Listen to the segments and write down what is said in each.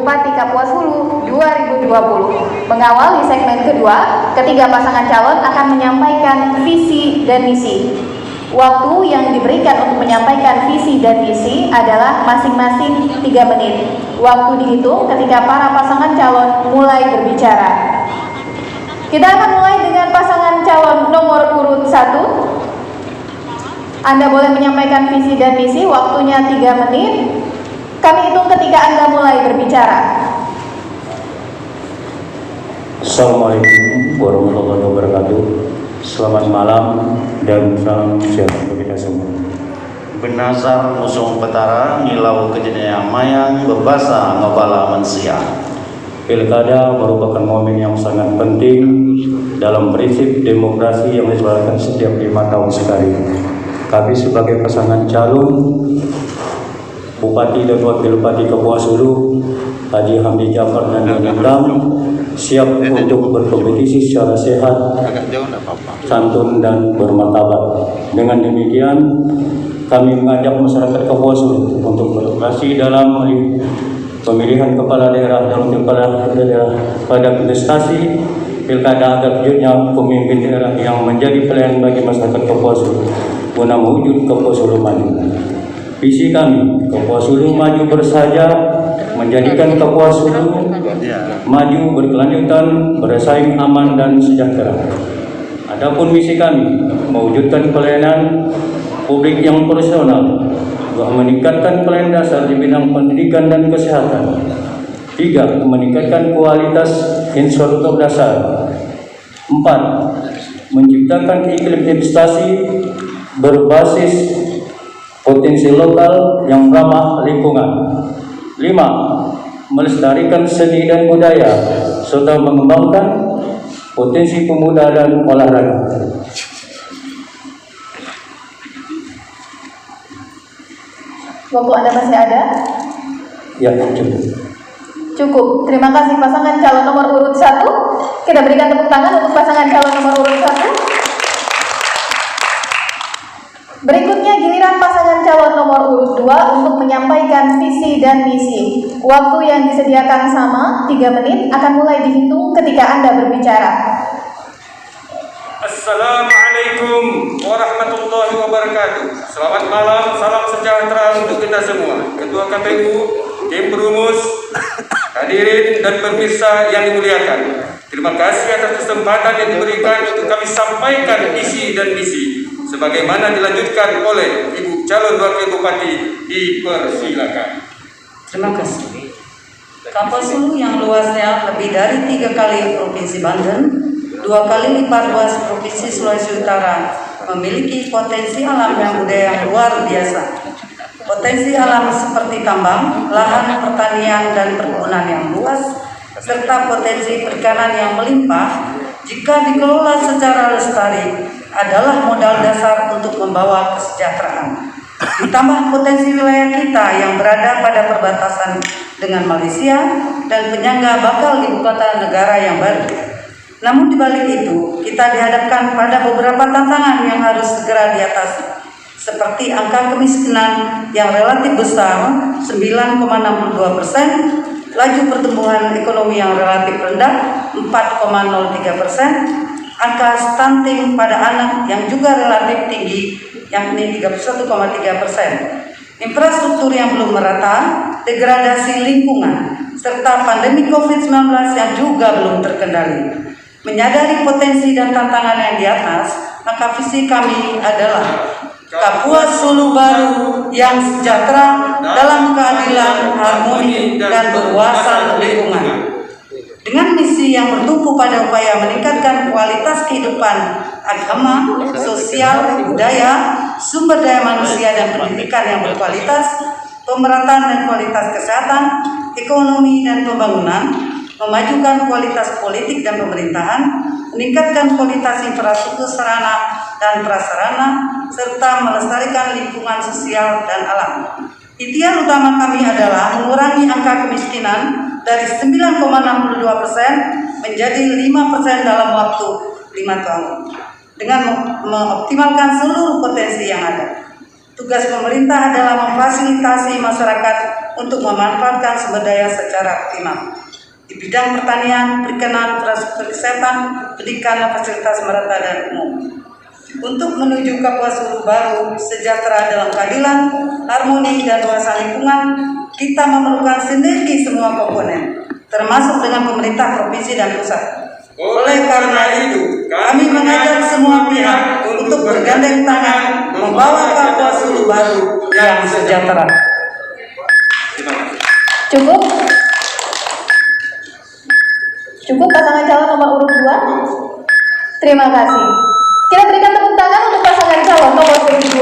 Bupati Kapuas Hulu 2020. Mengawali segmen kedua, ketiga pasangan calon akan menyampaikan visi dan misi. Waktu yang diberikan untuk menyampaikan visi dan misi adalah masing-masing 3 menit. Waktu dihitung ketika para pasangan calon mulai berbicara. Kita akan mulai dengan pasangan calon nomor urut 1. Anda boleh menyampaikan visi dan misi, waktunya 3 menit. Kami hitung ketika Anda mulai berbicara. Assalamualaikum warahmatullahi wabarakatuh. Selamat malam dan salam sejahtera untuk kita semua. Benazar musung petara ngilau kejadian mayang bebasa ngobala mensia. Pilkada merupakan momen yang sangat penting dalam prinsip demokrasi yang diselenggarakan setiap 5 tahun sekali. Kami sebagai pasangan calon Bupati dan Wakil Bupati Kapuas Hulu Haji Hamdi Jafar dan Doni Bram siap untuk berkompetisi secara sehat, santun dan bermartabat. Dengan demikian, kami mengajak masyarakat Kapuas Hulu untuk berpartisipasi dalam pemilihan kepala daerah dan wakil kepala daerah pada kontestasi pilkada agar wujudnya pemimpin daerah yang menjadi pilihan bagi masyarakat Kapuas Hulu guna mewujud Kapuas Hulu maju. Visi kami, Kapuas Hulu maju bersahaja, menjadikan Kapuas Hulu maju berkelanjutan, bersaing aman dan sejahtera. Adapun misi kami, mewujudkan pelayanan publik yang profesional, meningkatkan pelayanan dasar di bidang pendidikan dan kesehatan. 3. Meningkatkan kualitas infrastruktur dasar. 4. Menciptakan iklim investasi berbasis potensi lokal yang ramah lingkungan. 5. Melestarikan seni dan budaya serta mengembangkan potensi pemuda dan olahraga. Waktu Anda masih ada? Ya, cukup. Cukup. Terima kasih pasangan calon nomor urut 1. Kita berikan tepuk tangan untuk pasangan calon nomor urut 1. Berikutnya giliran pasangan calon nomor urut 2 untuk menyampaikan visi dan misi. Waktu yang disediakan sama, 3 menit, akan mulai dihitung ketika Anda berbicara. Assalamualaikum warahmatullahi wabarakatuh. Selamat malam, salam sejahtera untuk kita semua. Ketua KPU, tim perumus, hadirin dan pemirsa yang dimuliakan. Terima kasih atas kesempatan yang diberikan untuk kami sampaikan isi dan misi sebagaimana dilanjutkan oleh Ibu calon Wakil Bupati. Dipersilakan. Terima kasih. Kapuas Hulu yang luasnya lebih dari 3 kali Provinsi Banten, 2 kali lipat luas Provinsi Sulawesi Utara, memiliki potensi alam dan budaya yang luar biasa. Potensi alam seperti tambang, lahan pertanian dan perkebunan yang luas, serta potensi perikanan yang melimpah jika dikelola secara lestari adalah modal dasar untuk membawa kesejahteraan. Ditambah potensi wilayah kita yang berada pada perbatasan dengan Malaysia dan penyangga bakal ibu kota negara yang baru. Namun di balik itu, kita dihadapkan pada beberapa tantangan yang harus segera diatasi, seperti angka kemiskinan yang relatif besar 9,62%, laju pertumbuhan ekonomi yang relatif rendah 4,03%, angka stunting pada anak yang juga relatif tinggi yakni 31,3%, infrastruktur yang belum merata, degradasi lingkungan, serta pandemi COVID-19 yang juga belum terkendali. Menyadari potensi dan tantangan yang di atas, maka visi kami adalah Kapuas Hulu baru yang sejahtera dalam keadilan, harmoni, dan berwawasan lingkungan. Dengan misi yang bertumpu pada upaya meningkatkan kualitas kehidupan agama, sosial, budaya, sumber daya manusia dan pendidikan yang berkualitas, pemerataan dan kualitas kesehatan, ekonomi dan pembangunan, memajukan kualitas politik dan pemerintahan, meningkatkan kualitas infrastruktur sarana dan prasarana, serta melestarikan lingkungan sosial dan alam. Ikhtiar utama kami adalah mengurangi angka kemiskinan dari 9,62% menjadi 5% dalam waktu 5 tahun dengan mengoptimalkan seluruh potensi yang ada. Tugas pemerintah adalah memfasilitasi masyarakat untuk memanfaatkan sumber daya secara optimal. Di bidang pertanian, perikanan, infrastruktur kesehatan, pendidikan, dan fasilitas merata dan umum. Untuk menuju Kapuas Hulu baru, sejahtera dalam keadilan, harmoni, dan luasan lingkungan, kita memerlukan sinergi semua komponen, termasuk dengan pemerintah provinsi dan pusat. Oleh karena itu, kami mengajak semua pihak untuk bergandeng tangan membawa Kapuas Hulu baru yang sejahtera. Cukup? Cukup pasangan calon nomor urut 2? Terima kasih. Kita berikan tepuk tangan untuk pasangan calon nomor urut 2.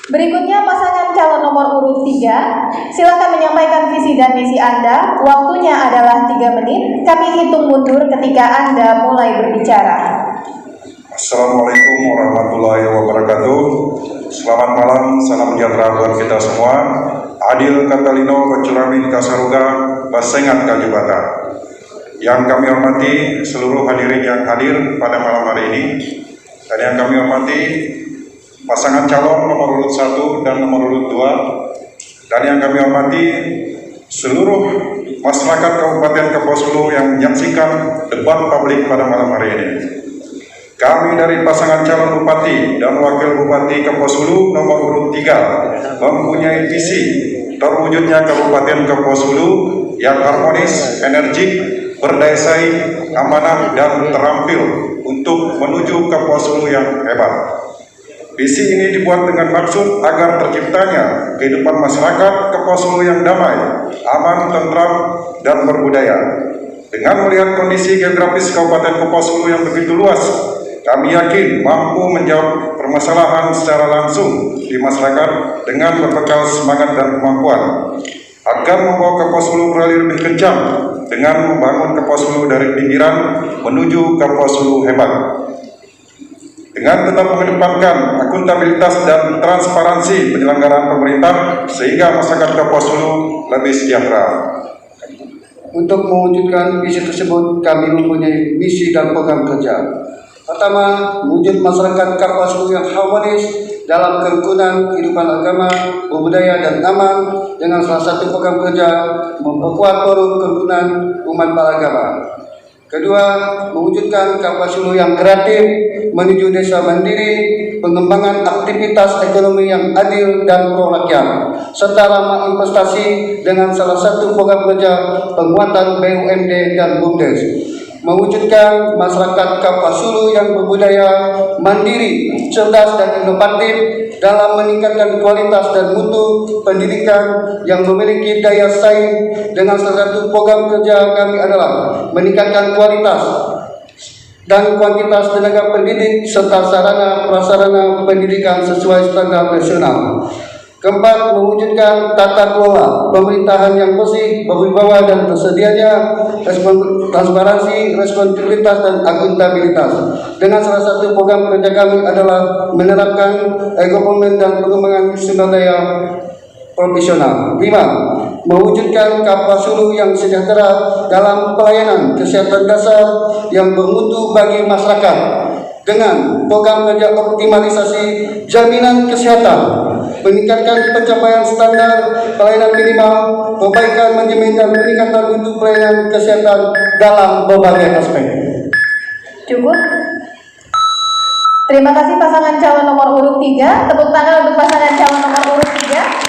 Berikutnya pasangan calon nomor urut 3. Silakan menyampaikan visi dan misi Anda. Waktunya adalah 3 menit. Kami hitung mundur ketika Anda mulai berbicara. Assalamualaikum warahmatullahi wabarakatuh. Selamat malam, salam sejahtera buat kita semua. Adil Katalino Kecuramin Kasaruga Basengat Kajubata. Yang kami hormati seluruh hadirin yang hadir pada malam hari ini, dan yang kami hormati pasangan calon nomor urut 1 dan nomor urut 2, dan yang kami hormati seluruh masyarakat Kabupaten Kapuas Hulu yang menyaksikan debat publik pada malam hari ini. Kami dari pasangan calon Bupati dan Wakil Bupati Kapuas Hulu nomor urut 3 mempunyai visi terwujudnya Kabupaten Kapuas Hulu yang harmonis, energik, berdaya saing, amanah, dan terampil untuk menuju Kapuas Hulu yang hebat. Visi ini dibuat dengan maksud agar terciptanya kehidupan masyarakat Kapuas Hulu yang damai, aman, tentram, dan berbudaya. Dengan melihat kondisi geografis Kabupaten Kapuas Hulu yang begitu luas, kami yakin mampu menjawab permasalahan secara langsung di masyarakat dengan berbekal semangat dan kemampuan agar membawa Kapuas Hulu beralih lebih kencang dengan membangun Kapuas Hulu dari pinggiran menuju Kapuas Hulu hebat. Dengan tetap mengedepankan akuntabilitas dan transparansi penyelenggaraan pemerintah sehingga masyarakat Kapuas Hulu lebih sejahtera. Untuk mewujudkan visi tersebut, kami mempunyai misi dan program kerja. Pertama, mewujud masyarakat Kapuas Hulu yang harmonis dalam kerukunan kehidupan agama, budaya, dan aman dengan salah satu program kerja memperkuat forum kerukunan umat beragama. Kedua, mewujudkan Kapuas Hulu yang kreatif menuju desa mandiri, pengembangan aktivitas ekonomi yang adil dan pro rakyat, serta ramah investasi dengan salah satu program kerja penguatan BUMD dan BUMDes. Mewujudkan masyarakat Kapuas Hulu yang berbudaya, mandiri, cerdas, dan inovatif dalam meningkatkan kualitas dan mutu pendidikan yang memiliki daya saing. Dengan salah satu program kerja kami adalah meningkatkan kualitas dan kuantitas tenaga pendidik serta sarana prasarana pendidikan sesuai standar nasional. Keempat, mewujudkan tata kelola pemerintahan yang bersih, berwibawa, dan tersedianya transparansi, responsibilitas, dan akuntabilitas. Dengan salah satu program kerja kami adalah menerapkan e-government dan pengembangan sumber daya profesional. 5. Mewujudkan Kapuas Hulu yang sejahtera dalam pelayanan kesehatan dasar yang bermutu bagi masyarakat dengan program kerja optimalisasi jaminan kesehatan, meningkatkan pencapaian standar pelayanan minimal, perbaikan manajemen, dan peningkatan mutu pelayanan kesehatan dalam berbagai aspek. Cukup? Terima kasih pasangan calon nomor urut 3. Tepuk tangan untuk pasangan calon nomor urut 3.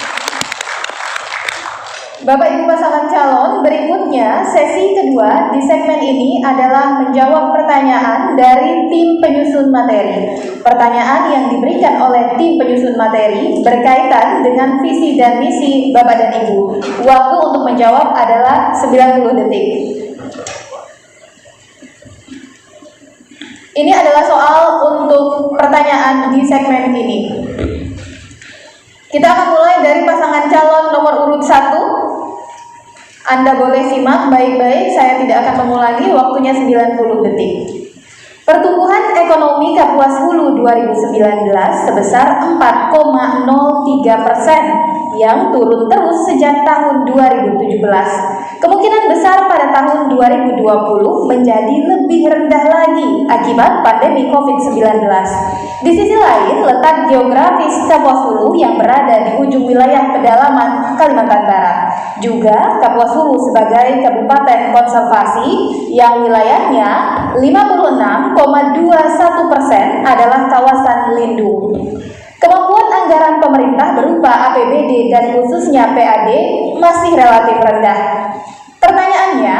Bapak Ibu pasangan calon, berikutnya sesi kedua di segmen ini adalah menjawab pertanyaan dari tim penyusun materi. Pertanyaan yang diberikan oleh tim penyusun materi berkaitan dengan visi dan misi Bapak dan Ibu. Waktu untuk menjawab adalah 90 detik. Ini adalah soal untuk pertanyaan di segmen ini. Kita akan mulai dari pasangan calon nomor urut 1. Anda boleh simak baik-baik, saya tidak akan mengulangi, waktunya 90 detik. Pertumbuhan ekonomi Kapuas Hulu 2019 sebesar 4,03%, yang turun terus sejak tahun 2017. Kemungkinan besar pada tahun 2020 menjadi lebih rendah lagi akibat pandemi COVID-19. Di sisi lain, letak geografis Kapuas Hulu yang berada di ujung wilayah pedalaman Kalimantan Barat. Juga Kapuas Hulu sebagai kabupaten konservasi yang wilayahnya 56,21% adalah kawasan lindung. Kemampuan anggaran pemerintah berupa APBD dan khususnya PAD masih relatif rendah. Pertanyaannya,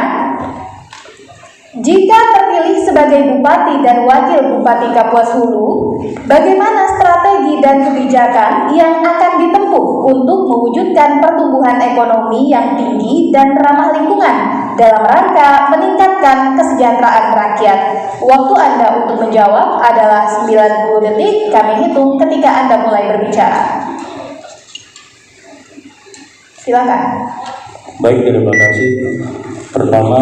jika terpilih sebagai Bupati dan Wakil Bupati Kapuas Hulu, bagaimana strategi dan kebijakan yang akan ditempuh untuk mewujudkan pertumbuhan ekonomi yang tinggi dan ramah lingkungan dalam rangka meningkatkan kesejahteraan rakyat? Waktu Anda untuk menjawab adalah 90 detik, kami hitung ketika Anda mulai berbicara. Silakan. Baik, terima kasih. Pertama,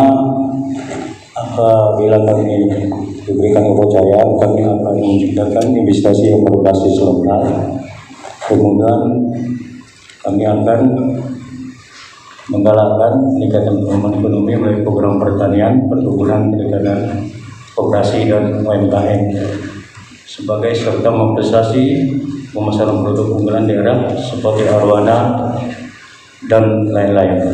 apabila kami diberikan kepercayaan, kami akan menciptakan investasi yang berbasis lokal. Kemudian kami akan menggalakkan peningkatan pertumbuhan ekonomi melalui program pertanian, perkebunan, perikanan, koperasi dan UMKM sebagai serta memprestasi pemasaran produk unggulan daerah seperti arwana dan lain-lain,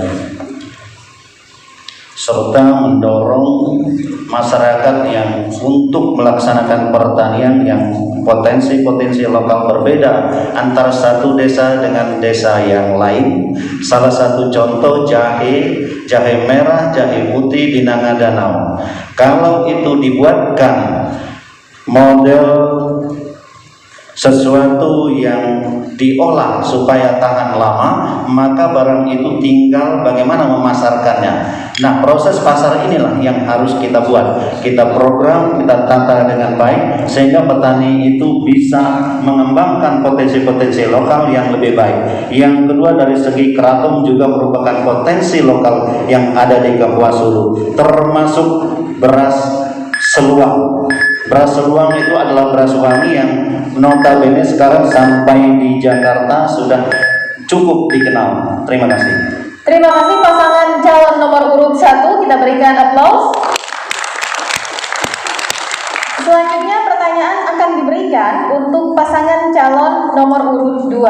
serta mendorong masyarakat yang untuk melaksanakan pertanian yang potensi-potensi lokal berbeda antara satu desa dengan desa yang lain. Salah satu contoh jahe merah, jahe putih di Nanga Danau. Kalau itu dibuatkan model sesuatu yang diolah supaya tahan lama, maka barang itu tinggal bagaimana memasarkannya. Nah, proses pasar inilah yang harus kita buat, kita program, kita tata dengan baik sehingga petani itu bisa mengembangkan potensi-potensi lokal yang lebih baik. Yang kedua, dari segi keraton juga merupakan potensi lokal yang ada di Kapuas Hulu, termasuk beras seluang. Beras seluang itu adalah beras wangi yang notabene sekarang sampai di Jakarta sudah cukup dikenal. Terima kasih. Terima kasih pasangan calon nomor urut 1, kita berikan aplaus. Selanjutnya pertanyaan akan diberikan untuk pasangan calon nomor urut 2.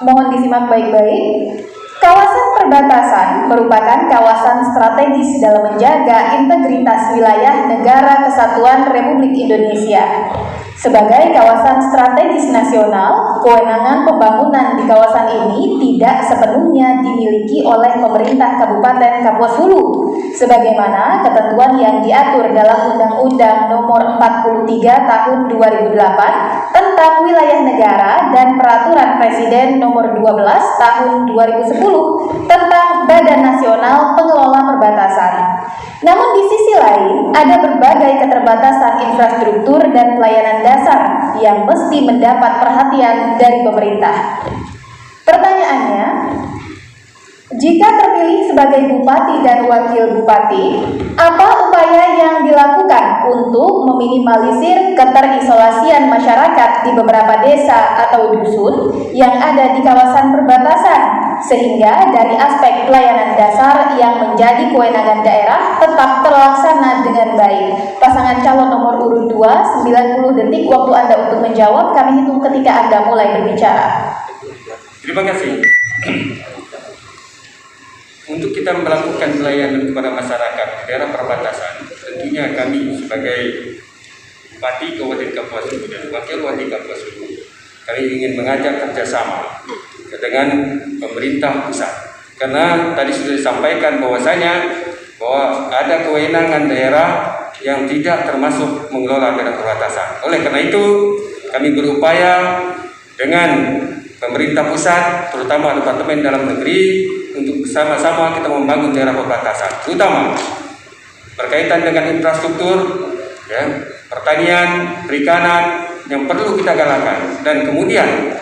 Mohon disimak baik-baik. Kawasan perbatasan merupakan kawasan strategis dalam menjaga integritas wilayah Negara Kesatuan Republik Indonesia. Sebagai kawasan strategis nasional, kewenangan pembangunan di kawasan ini tidak sepenuhnya dimiliki oleh pemerintah Kabupaten Kapuas Hulu, sebagaimana ketentuan yang diatur dalam Undang-Undang Nomor 43 Tahun 2008 tentang Wilayah Negara dan Peraturan Presiden Nomor 12 Tahun 2010 tentang Badan Nasional Pengelola Perbatasan. Namun di sisi lain, ada berbagai keterbatasan infrastruktur dan pelayanan dasar yang mesti mendapat perhatian dari pemerintah. Pertanyaannya, jika terpilih sebagai Bupati dan Wakil Bupati, apa upaya yang dilakukan untuk meminimalisir keterisolasian masyarakat di beberapa desa atau dusun yang ada di kawasan perbatasan, sehingga dari aspek pelayanan dasar yang menjadi kewenangan daerah tetap terlaksana dengan baik? Pasangan calon nomor urut 2, 90 detik waktu Anda untuk menjawab, kami hitung ketika Anda mulai berbicara. Terima kasih. Untuk kita melakukan pelayanan kepada masyarakat di daerah perbatasan, tentunya kami sebagai Bupati Kabupaten Kapuas Hulu dan Wakil Bupati Kapuas Hulu, kami ingin mengajak kerjasama dengan pemerintah pusat. Karena tadi sudah disampaikan bahwasanya bahwa ada kewenangan daerah yang tidak termasuk mengelola daerah perbatasan. Oleh karena itu, kami berupaya dengan pemerintah pusat, terutama Departemen Dalam Negeri, untuk bersama-sama kita membangun daerah perbatasan, terutama berkaitan dengan infrastruktur, pertanian, perikanan yang perlu kita galakkan, dan kemudian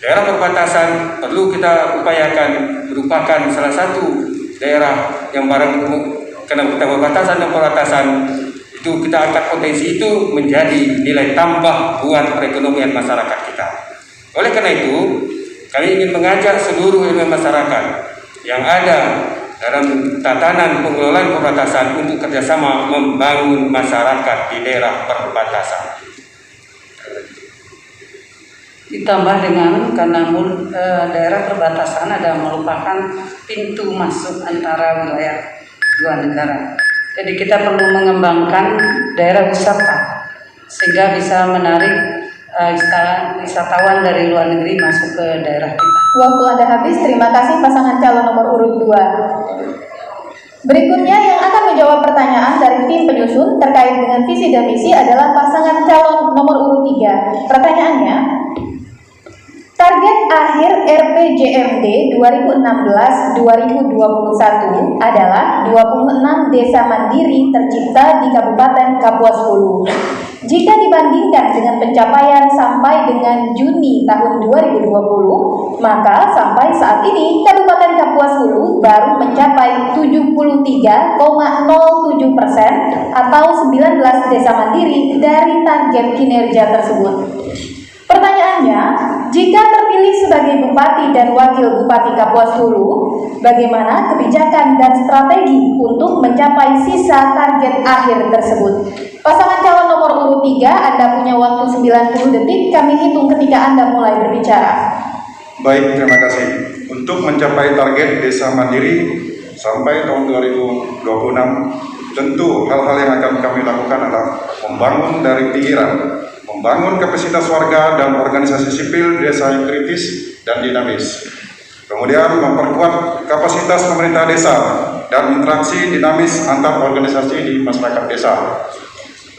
daerah perbatasan perlu kita upayakan merupakan salah satu daerah yang karena kita perbatasan dan perbatasan itu kita angkat potensi itu menjadi nilai tambah buat perekonomian masyarakat kita. Oleh karena itu, kami ingin mengajak seluruh elemen masyarakat yang ada dalam tatanan pengelolaan perbatasan untuk kerjasama membangun masyarakat di daerah perbatasan. Ditambah dengan karena daerah perbatasan ada merupakan pintu masuk antara wilayah dua negara. Jadi kita perlu mengembangkan daerah wisata sehingga bisa menarik wisatawan dari luar negeri masuk ke daerah kita. Waktu Anda habis, terima kasih pasangan calon nomor urut 2. Berikutnya yang akan menjawab pertanyaan dari tim penyusun terkait dengan visi dan misi adalah pasangan calon nomor urut 3. Pertanyaannya, target akhir RPJMD 2016-2021 adalah 26 desa mandiri tercipta di Kabupaten Kapuas Hulu. Jika dibandingkan dengan pencapaian sampai dengan Juni tahun 2020, maka sampai saat ini Kabupaten Kapuas Hulu baru mencapai 73,07% atau 19 desa mandiri dari target kinerja tersebut. Pertanyaannya, jika terpilih sebagai Bupati dan Wakil Bupati Kapuas Hulu, bagaimana kebijakan dan strategi untuk mencapai sisa target akhir tersebut? Pasangan calon nomor urut 3, Anda punya waktu 90 detik, kami hitung ketika Anda mulai berbicara. Baik, terima kasih. Untuk mencapai target desa mandiri sampai tahun 2026, tentu hal-hal yang akan kami lakukan adalah membangun dari pinggiran, membangun kapasitas warga dan organisasi sipil desa yang kritis dan dinamis. Kemudian memperkuat kapasitas pemerintah desa dan interaksi dinamis antar organisasi di masyarakat desa.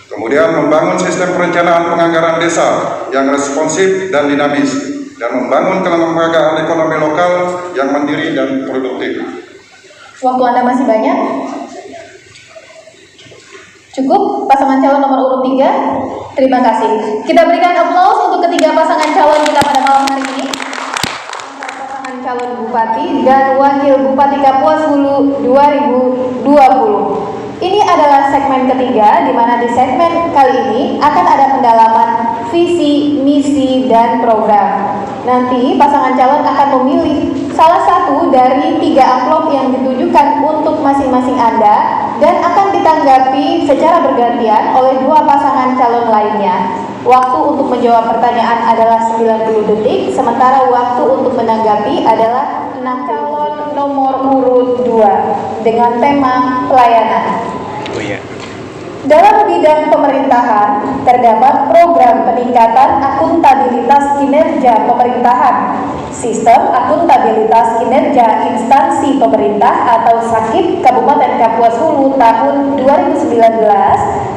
Kemudian membangun sistem perencanaan penganggaran desa yang responsif dan dinamis, dan membangun kelembagaan ekonomi lokal yang mandiri dan produktif. Waktu Anda masih banyak? Cukup, pasangan calon nomor urut 3? Terima kasih. Kita berikan aplaus untuk ketiga pasangan calon kita pada malam hari ini. Pasangan calon Bupati dan Wakil Bupati Kapuas Hulu 2020. Ini adalah segmen ketiga, di mana di segmen kali ini akan ada pendalaman visi, misi, dan program. Nanti pasangan calon akan memilih salah satu dari 3 amplop yang ditujukan untuk masing-masing Anda dan akan ditanggapi secara bergantian oleh 2 pasangan calon lainnya. Waktu untuk menjawab pertanyaan adalah 90 detik, sementara waktu untuk menanggapi adalah 6 calon nomor urut 2 dengan tema pelayanan. Dalam bidang pemerintahan, terdapat program peningkatan akuntabilitas kinerja pemerintahan, sistem akuntabilitas kinerja instansi pemerintah atau SAKIP Kabupaten Kapuas Hulu tahun 2019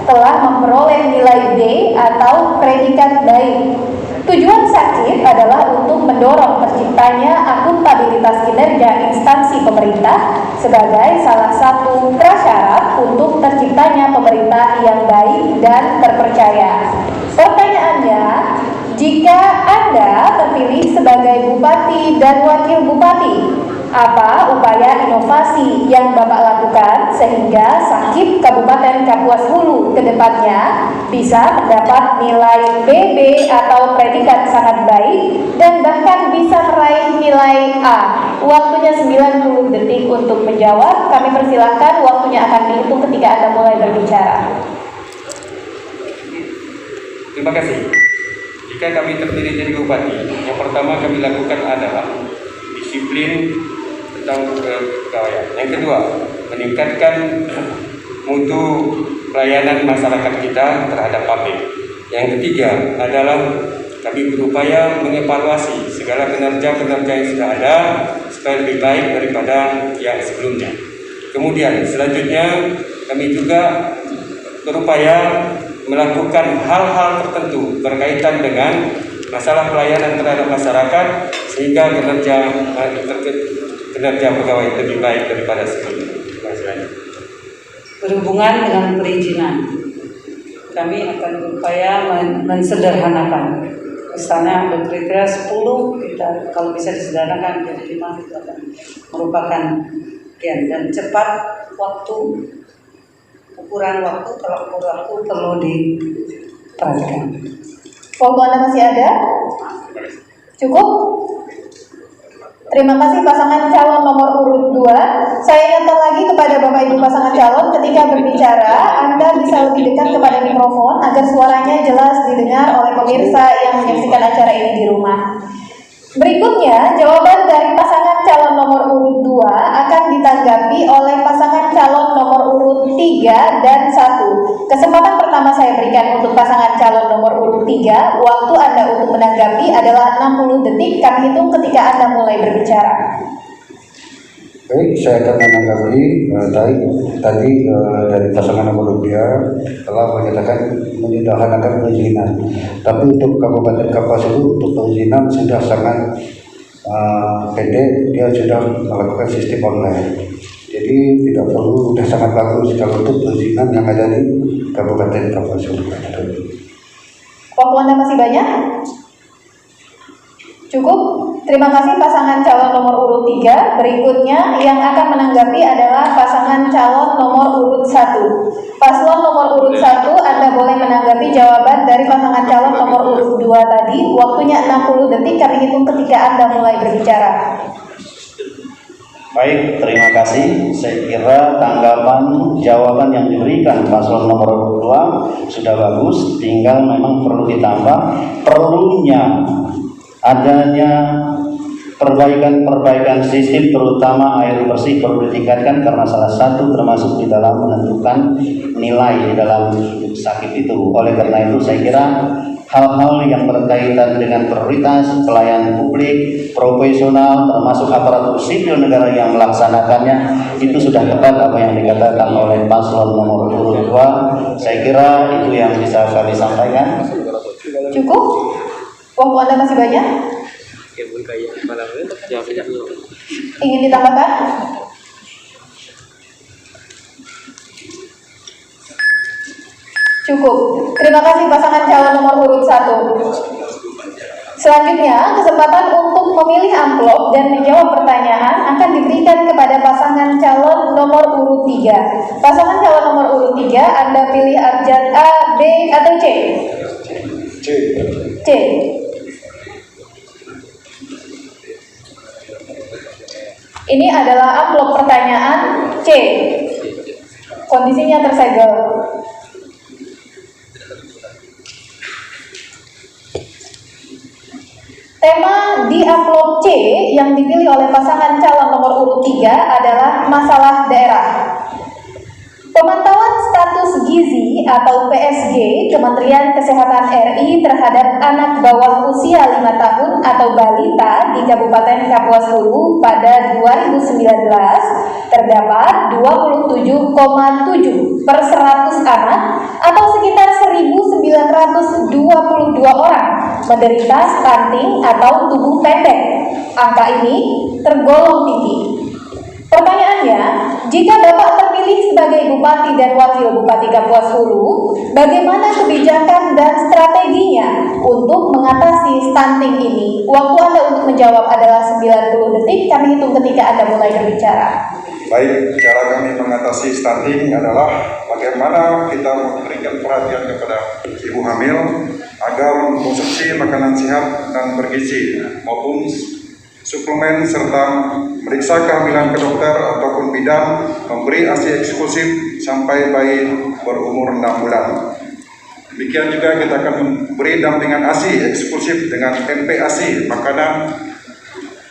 telah memperoleh nilai D atau predikat baik. Tujuan SAKIP adalah untuk mendorong terciptanya akuntabilitas kinerja instansi pemerintah sebagai salah satu prasyarat untuk terciptanya pemerintah yang baik dan terpercaya. Pertanyaannya, jika Anda terpilih sebagai Bupati dan Wakil Bupati, apa upaya inovasi yang Bapak lakukan sehingga SAKIP Kabupaten Kapuas Hulu ke depannya bisa mendapat nilai BB atau predikat sangat baik dan bahkan bisa meraih nilai A? Waktunya 90 detik untuk menjawab. Kami persilahkan, waktunya akan dihitung ketika Anda mulai berbicara. Terima kasih. Jika kami terpilih jadi Bupati, yang pertama kami lakukan adalah disiplin tentang kepegawaian. Yang kedua, meningkatkan mutu pelayanan masyarakat kita terhadap publik. Yang ketiga adalah kami berupaya mengevaluasi segala kinerja-kinerja yang sudah ada supaya lebih baik daripada yang sebelumnya. Kemudian selanjutnya kami juga berupaya melakukan hal-hal tertentu berkaitan dengan masalah pelayanan terhadap masyarakat sehingga kinerja pegawai lebih baik daripada sebelumnya. Berhubungan dengan perizinan, kami akan berupaya mensederhanakan. Misalnya ada kriteria 10, kita kalau bisa disederhanakan jadi 5 itu akan merupakan dan cepat waktu Kekurangan waktu, kalau kurang waktu perlu diperhatikan. Waktu Anda masih ada? Cukup? Terima kasih pasangan calon nomor urut 2. Saya ingatkan lagi kepada Bapak Ibu pasangan calon, ketika berbicara Anda bisa lebih dekat kepada mikrofon agar suaranya jelas didengar oleh pemirsa yang menyaksikan acara ini di rumah. Berikutnya, jawaban dari pasangan calon nomor urut 2 akan ditanggapi oleh pasangan calon nomor urut 3 dan 1. Kesempatan pertama saya berikan untuk pasangan calon nomor urut 3. Waktu Anda untuk menanggapi adalah 60 detik. Kami hitung ketika Anda mulai berbicara. Baik, saya akan menanggapi tadi dari pasangan nomor 2 telah menyatakan menyederhanakan perizinan. Tapi untuk Kabupaten Kapuas Hulu untuk perizinan sudah sangat pendek, dia sudah melakukan sistem online. Jadi tidak perlu, sudah sangat bagus kalau untuk perizinan yang ada di Kabupaten Kapuas Hulu. Waktu Anda masih banyak? Cukup? Terima kasih pasangan calon nomor urut 3. Berikutnya yang akan menanggapi adalah pasangan calon nomor urut 1. Paslon nomor urut 1, Anda boleh menanggapi jawaban dari pasangan calon nomor urut 2 tadi. Waktunya 60 detik, kami hitung ketika Anda mulai berbicara. Baik, terima kasih. Saya kira tanggapan jawaban yang diberikan paslon nomor 2 sudah bagus, tinggal memang perlu ditambah perlunya adanya perbaikan sistem, terutama air bersih perlu ditingkatkan karena salah satu termasuk di dalam menentukan nilai di dalam sakit itu. Oleh karena itu saya kira hal-hal yang berkaitan dengan prioritas pelayanan publik, profesional, termasuk aparatur sipil negara yang melaksanakannya itu sudah tepat apa yang dikatakan oleh paslon nomor urut 2. Saya kira itu yang bisa kami sampaikan. Cukup? Waktu Anda masih banyak? Ingin ditambahkan? Cukup. Terima kasih pasangan calon nomor urut 1. Selanjutnya, kesempatan untuk memilih amplop dan menjawab pertanyaan akan diberikan kepada pasangan calon nomor urut 3. Pasangan calon nomor urut 3, Anda pilih abjad A, B, atau C? C. Ini adalah amplop pertanyaan C. Kondisinya tersegel. Tema di amplop C yang dipilih oleh pasangan calon nomor urut 3 adalah masalah daerah. Pemantauan status gizi atau PSG Kementerian Kesehatan RI terhadap anak bawah usia 5 tahun atau balita di Kabupaten Kapuas Hulu pada 2019 terdapat 27,7 per 100 anak atau sekitar 1.922 orang menderita stunting atau tubuh pendek. Angka ini tergolong tinggi. Pertanyaannya, jika Bapak terpilih sebagai Bupati dan Wakil Bupati Kapuas Hulu, bagaimana kebijakan dan strateginya untuk mengatasi stunting ini? Waktu Anda untuk menjawab adalah 90 detik, kami hitung ketika Anda mulai berbicara. Baik, cara kami mengatasi stunting adalah bagaimana kita memberikan perhatian kepada ibu hamil agar mengkonsumsi makanan sehat dan bergizi maupun suplemen serta meriksa kehamilan ke dokter ataupun bidan, memberi ASI eksklusif sampai bayi berumur 6 bulan. Demikian juga kita akan memberi dampingan ASI eksklusif dengan MP-ASI, makanan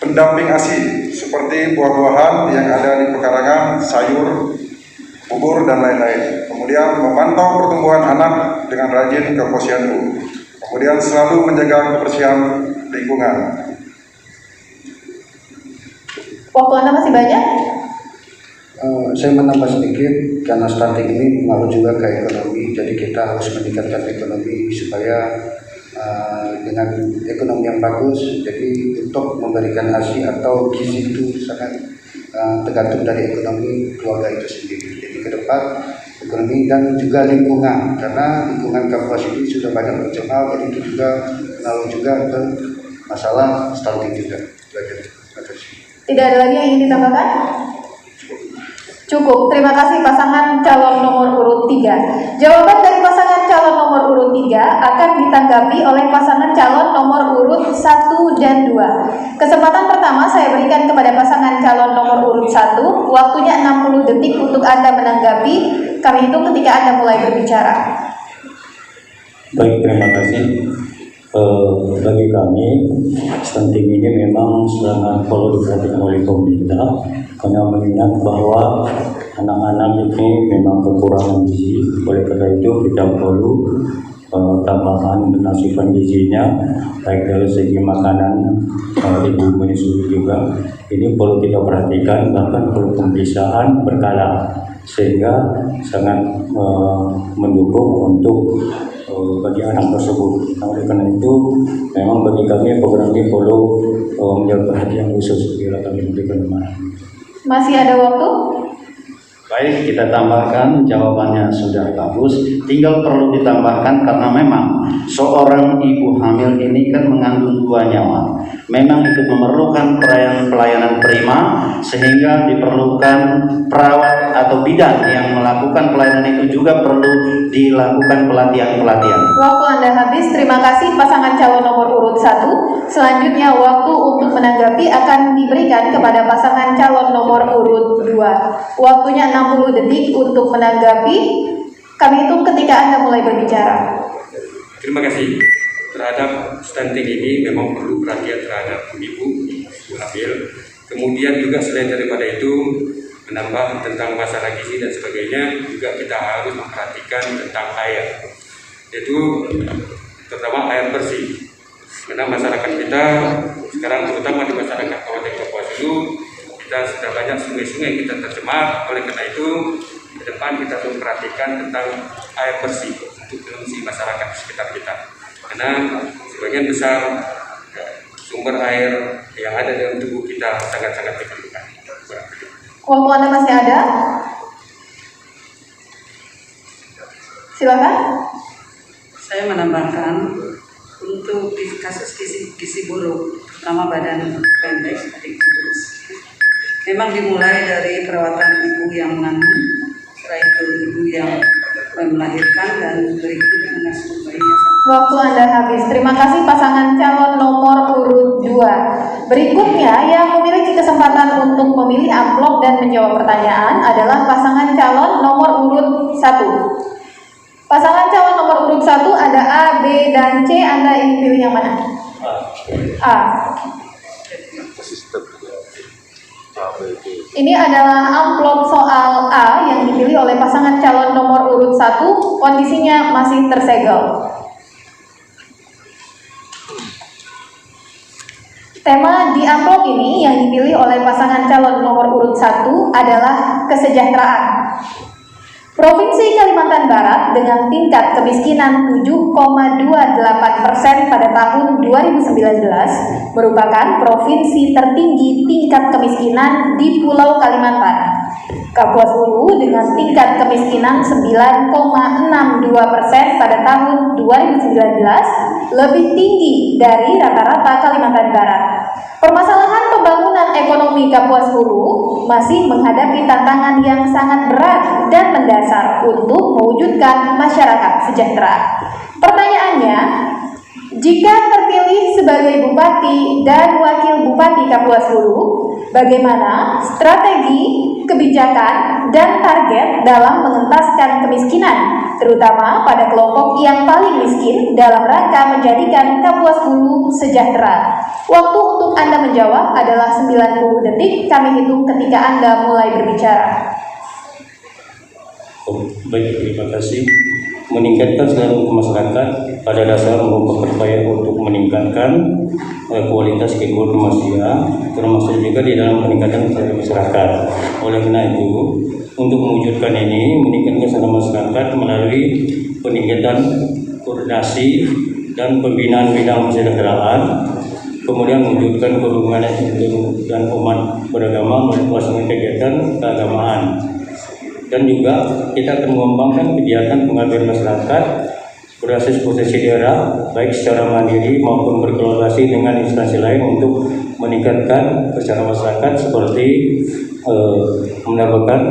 pendamping ASI seperti buah-buahan yang ada di pekarangan, sayur, bubur, dan lain-lain. Kemudian memantau pertumbuhan anak dengan rajin ke posyandu. Kemudian selalu menjaga kebersihan lingkungan. Waktu Anda masih banyak? Saya menambah sedikit karena stunting ini pengaruh juga ke ekonomi, jadi kita harus meningkatkan ekonomi supaya dengan ekonomi yang bagus. Jadi untuk memberikan ASI atau gizi itu sangat tergantung dari ekonomi keluarga itu sendiri. Jadi ke depan ekonomi dan juga lingkungan, karena lingkungan Kapuas ini sudah banyak tercemar, jadi itu juga pengaruh juga ke masalah stunting juga. Terima kasih. Tidak ada lagi yang ingin ditambahkan? Cukup, terima kasih pasangan calon nomor urut 3. Jawaban dari pasangan calon nomor urut 3 akan ditanggapi oleh pasangan calon nomor urut 1 dan 2. Kesempatan pertama saya berikan kepada pasangan calon nomor urut 1, waktunya 60 detik untuk Anda menanggapi. Kami hitung ketika Anda mulai berbicara. Baik, terima kasih. Bagi kami, stunting ini memang sangat perlu diperhatikan oleh pemerintah karena mengingat bahwa anak-anak ini memang kekurangan gizi. Oleh karena itu kita perlu tambahan asupan gizinya, baik dari segi makanan, ibu menyusui juga. Ini perlu kita perhatikan, bahkan perlu pemeriksaan berkala sehingga sangat mendukung untuk bagi anak tersebut. Oleh karena itu, memang bagi kami program ini perlu menjadi perhatian khusus bila kami memberikan amanah. Masih ada waktu? Baik, kita tambahkan, jawabannya sudah bagus. Tinggal perlu ditambahkan karena memang seorang ibu hamil ini kan mengandung 2 nyawa. Memang itu memerlukan pelayanan prima sehingga diperlukan perawat atau bidan yang melakukan pelayanan itu juga perlu dilakukan pelatihan-pelatihan. Waktu Anda habis, terima kasih pasangan calon nomor urut 1. Selanjutnya waktu untuk menanggapi akan diberikan kepada pasangan calon nomor urut 2. Waktunya 60 detik untuk menanggapi. Kami hitung ketika Anda mulai berbicara. Terima kasih. Terhadap stunting ini memang perlu perhatian terhadap ibu hamil. Kemudian juga selain daripada itu menambah tentang masalah gizi dan sebagainya, juga kita harus memperhatikan tentang air, yaitu terutama air bersih. Karena masyarakat kita sekarang, terutama di masyarakat Kabupaten Kapuas Hulu, kita sudah banyak sungai-sungai kita tercemar. Oleh karena itu, ke depan kita harus memperhatikan tentang air bersih untuk konsumsi masyarakat di sekitar kita. Karena sebagian besar sumber air yang ada dalam tubuh kita sangat-sangat diperlukan. Waktu Anda masih ada? Silakan. Saya menambahkan untuk kasus gizi buruk, terutama badan pendek, adik kurus, memang dimulai dari perawatan ibu yang mengandung, setelah itu ibu yang melahirkan, dan berikut mengasuh bayinya. Waktu Anda habis. Terima kasih pasangan calon nomor urut 2. Berikutnya yang memiliki kesempatan untuk memilih amplop dan menjawab pertanyaan adalah pasangan calon nomor urut 1. Pasangan calon nomor urut 1 ada A, B, dan C. Anda ingin pilih yang mana? A. Ini adalah amplop soal A yang dipilih oleh pasangan calon nomor urut 1. Kondisinya masih tersegel. Tema di amplop ini yang dipilih oleh pasangan calon nomor urut 1 adalah kesejahteraan. Provinsi Kalimantan Barat dengan tingkat kemiskinan 7,28% pada tahun 2019 merupakan provinsi tertinggi tingkat kemiskinan di Pulau Kalimantan. Kapuas Hulu dengan tingkat kemiskinan 9,62% pada tahun 2019 lebih tinggi dari rata-rata Kalimantan Barat. Permasalahan pembangunan ekonomi Kapuas Hulu masih menghadapi tantangan yang sangat berat dan mendasar untuk mewujudkan masyarakat sejahtera. Pertanyaannya, jika terpilih sebagai Bupati dan Wakil Bupati Kapuas Hulu, bagaimana strategi, kebijakan, dan target dalam mengentaskan kemiskinan, terutama pada kelompok yang paling miskin dalam rangka menjadikan Kapuas Hulu sejahtera? Waktu untuk Anda menjawab adalah 90 detik. Kami hitung ketika Anda mulai berbicara. Baik, terima kasih. Meningkatkan kesejahteraan masyarakat pada dasar merupakan upaya untuk meningkatkan kualitas kehidupan manusia, termasuk juga di dalam meningkatkan kesejahteraan masyarakat. Oleh karena itu, untuk mewujudkan ini, meningkatkan kesejahteraan masyarakat melalui peningkatan koordinasi dan pembinaan bidang kesejahteraan, kemudian mewujudkan kerukunan dan umat beragama melalui kegiatan keagamaan. Dan juga kita akan mengembangkan kegiatan pengabdian masyarakat berbasis potensi daerah baik secara mandiri maupun berkolaborasi dengan instansi lain untuk meningkatkan kesejahteraan masyarakat seperti menambahkan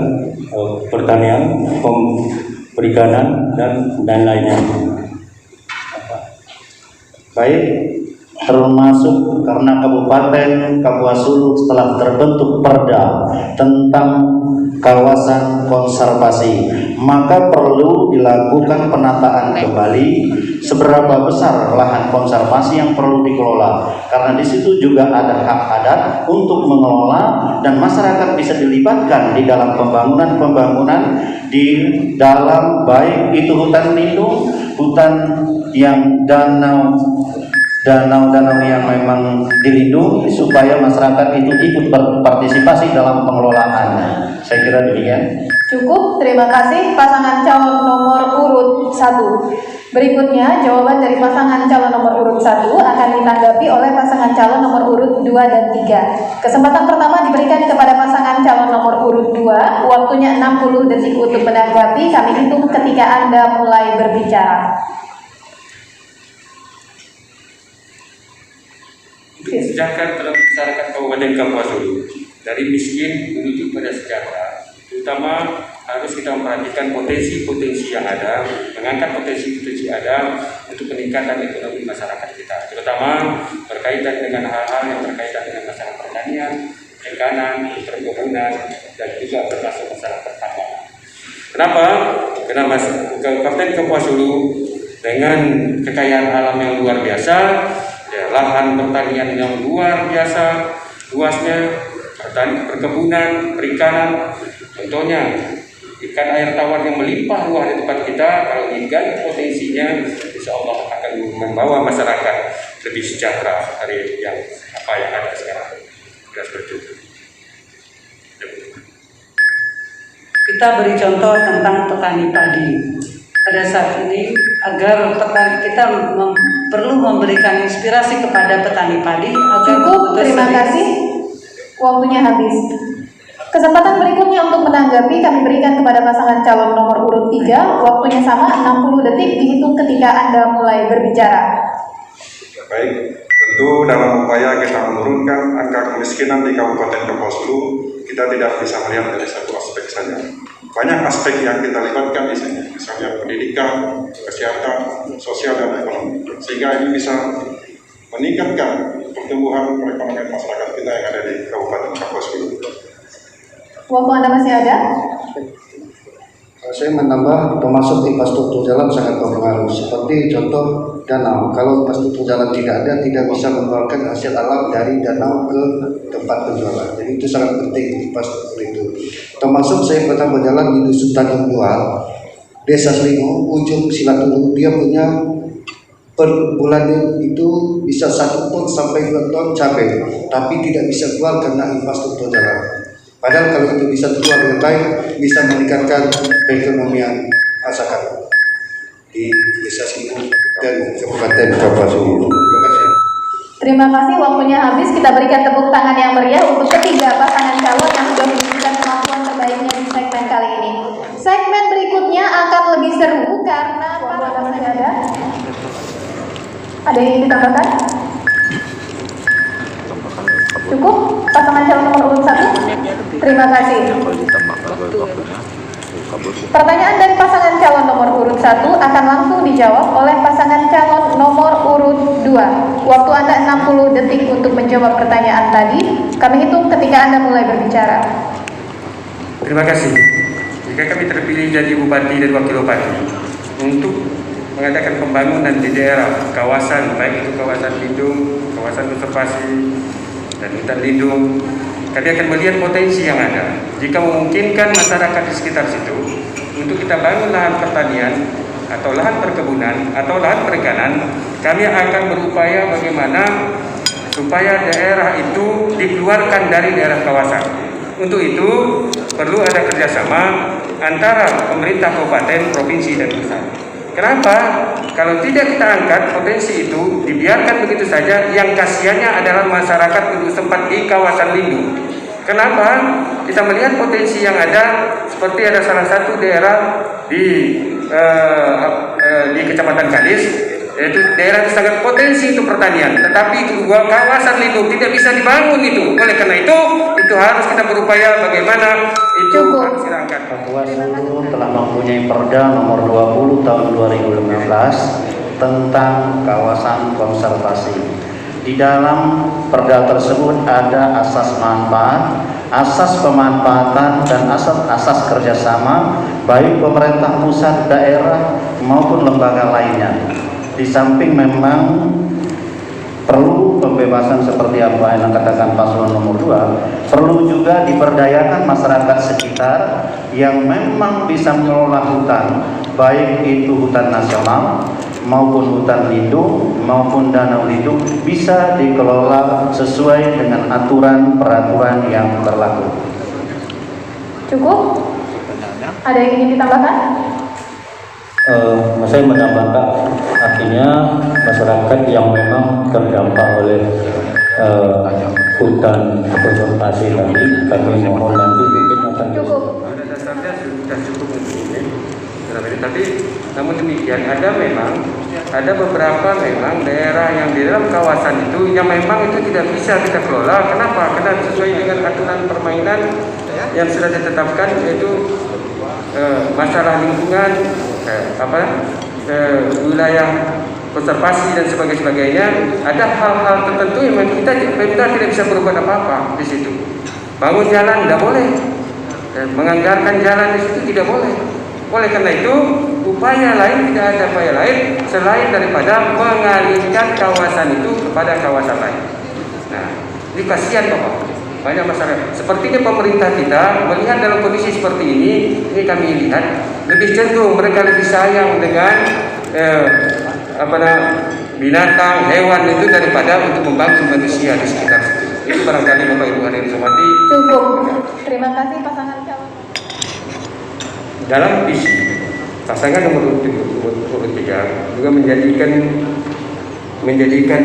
pertanian, perikanan dan lainnya. Baik, termasuk karena Kabupaten Kapuas Hulu telah terbentuk perda tentang kawasan konservasi, maka perlu dilakukan penataan kembali seberapa besar lahan konservasi yang perlu dikelola, karena di situ juga ada hak adat untuk mengelola dan masyarakat bisa dilibatkan di dalam pembangunan di dalam baik itu hutan lindung, hutan yang danau yang memang dilindungi supaya masyarakat itu ikut berpartisipasi dalam pengelolaannya. Saya kira demikian. Cukup, terima kasih pasangan calon nomor urut 1. Berikutnya, jawaban dari pasangan calon nomor urut 1 akan ditanggapi oleh pasangan calon nomor urut 2 dan 3. Kesempatan pertama diberikan kepada pasangan calon nomor urut 2, waktunya 60 detik untuk menanggapi. Kami hitung ketika Anda mulai berbicara. Untuk kesejahteraan dalam masyarakat Kabupaten Kapuas Hulu dari miskin menuju pada sejahtera, terutama harus kita memperhatikan potensi-potensi yang ada, mengangkat potensi-potensi ada untuk peningkatan ekonomi masyarakat kita, terutama berkaitan dengan hal-hal yang berkaitan dengan masalah pertanian, perikanan, perkebunan, dan juga termasuk masalah pertambangan. Kenapa? Karena Kabupaten Kapuas Hulu dengan kekayaan alam yang luar biasa, lahan pertanian yang luar biasa luasnya, perkebunan, perikanan, contohnya ikan air tawar yang melimpah ruah di tempat kita. Kalau digali potensinya, insya Allah akan membawa masyarakat lebih sejahtera dari yang ada sekarang. Seperti itu. Kita beri contoh tentang petani padi. Pada saat ini agar kita perlu memberikan inspirasi kepada petani padi agar Cukup, terima kasih. Waktunya habis. Kesempatan berikutnya untuk menanggapi kami berikan kepada pasangan calon nomor urut 3. Waktunya sama, 60 detik dihitung ketika Anda mulai berbicara. Baik, tentu dalam upaya kita menurunkan angka kemiskinan di Kabupaten Kapuas Hulu, kita tidak bisa melihat dari satu aspek saja. Banyak aspek yang kita libatkan di sini, misalnya pendidikan, kesehatan, sosial, dan ekonomi, sehingga ini bisa meningkatkan pertumbuhan perekonomian masyarakat kita yang ada di Kabupaten Kapuas Hulu. Waktu Anda masih ada? Saya menambah termasuk infrastruktur jalan sangat berpengaruh. Seperti contoh danau, kalau infrastruktur jalan tidak ada, tidak bisa mengeluarkan hasil alam dari danau ke tempat penjualan. Jadi itu sangat penting infrastruktur itu. Termasuk saya pernah berjalan di Dusun Tanjung Dual, Desa Selingo, ujung Silatulu, dia punya per bulannya itu bisa 1 ton sampai 2 ton cabai, tapi tidak bisa keluar karena infrastruktur jalan. Padahal kalau itu bisa keluar dengan baik, bisa meningkatkan perekonomian masyarakat di Desa Selingo dan Kabupaten Kapuas Hulu. Terima kasih. Terima kasih, waktunya habis. Kita berikan tepuk tangan yang meriah untuk ketiga pasangan calon yang sudah menunjukkan kemampuan terbaiknya di segmen kali ini. Segmen berikutnya akan lebih seru karena waktu Anda masih ada. Ada yang ingin ditambahkan? Cukup? Pasangan calon nomor urut 1? Terima kasih. Pertanyaan dari pasangan calon nomor urut 1 akan langsung dijawab oleh pasangan calon nomor urut 2. Waktu Anda 60 detik untuk menjawab pertanyaan tadi. Kami hitung ketika Anda mulai berbicara. Terima kasih. Jika kami terpilih jadi Bupati dan Wakil Bupati untuk mengadakan pembangunan di daerah kawasan, baik itu kawasan lindung, kawasan konservasi, dan hutan lindung, kami akan melihat potensi yang ada. Jika memungkinkan masyarakat di sekitar situ untuk kita bangun lahan pertanian atau lahan perkebunan atau lahan perikanan, kami akan berupaya bagaimana supaya daerah itu dikeluarkan dari daerah kawasan. Untuk itu perlu ada kerjasama antara pemerintah kabupaten, provinsi, dan pusat. Kenapa? Kalau tidak kita angkat potensi itu, dibiarkan begitu saja, yang kasihannya adalah masyarakat untuk sempat di kawasan lindung. Kenapa? Kita melihat potensi yang ada, seperti ada salah satu daerah di di Kecamatan Kalis, yaitu daerah itu sangat potensi untuk pertanian, tetapi kawasan lindung tidak bisa dibangun itu. Oleh karena itu harus kita berupaya bagaimana itu harus diangkat. Bawaslu telah mempunyai Perda nomor 20 tahun 2015 tentang kawasan konservasi. Di dalam Perda tersebut ada asas manfaat, asas pemanfaatan, dan asas kerjasama baik pemerintah pusat, daerah maupun lembaga lainnya. Di samping memang perlu pembebasan seperti apa yang katakan paslon nomor 2, perlu juga diberdayakan masyarakat sekitar yang memang bisa mengelola hutan, baik itu hutan nasional maupun hutan lindung maupun danau lindung, bisa dikelola sesuai dengan aturan-peraturan yang berlaku. Cukup? Ada yang ingin ditambahkan? Saya menambahkan, artinya masyarakat yang memang terdampak oleh hutan konservasi tadi, kami mohon nanti bikin akan Cukup. Pada dasarnya sudah cukup ini, tapi namun demikian ada beberapa memang daerah yang di dalam kawasan itu yang memang itu tidak bisa kita kelola. Kenapa? Karena sesuai dengan aturan permainan yang sudah ditetapkan, yaitu masalah lingkungan, wilayah konservasi dan sebagainya. Ada hal-hal tertentu yang kita tidak bisa berbuat apa-apa di situ. Bangun jalan tidak boleh, menganggarkan jalan di situ tidak boleh. Oleh karena itu upaya lain, tidak ada upaya lain selain daripada mengalihkan kawasan itu kepada kawasan lain. Nah, ini kasihan Bapak, banyak masyarakat. Sepertinya pemerintah kita melihat dalam kondisi seperti ini kami lihat lebih cenderung mereka lebih sayang dengan binatang, hewan itu daripada untuk membangun manusia di sekitar situ. Itu barangkali Bapak Ibu hadirin hormati. Cukup. Terima kasih pasangan calon. Dalam visi pasangan nomor 3 juga menjadikan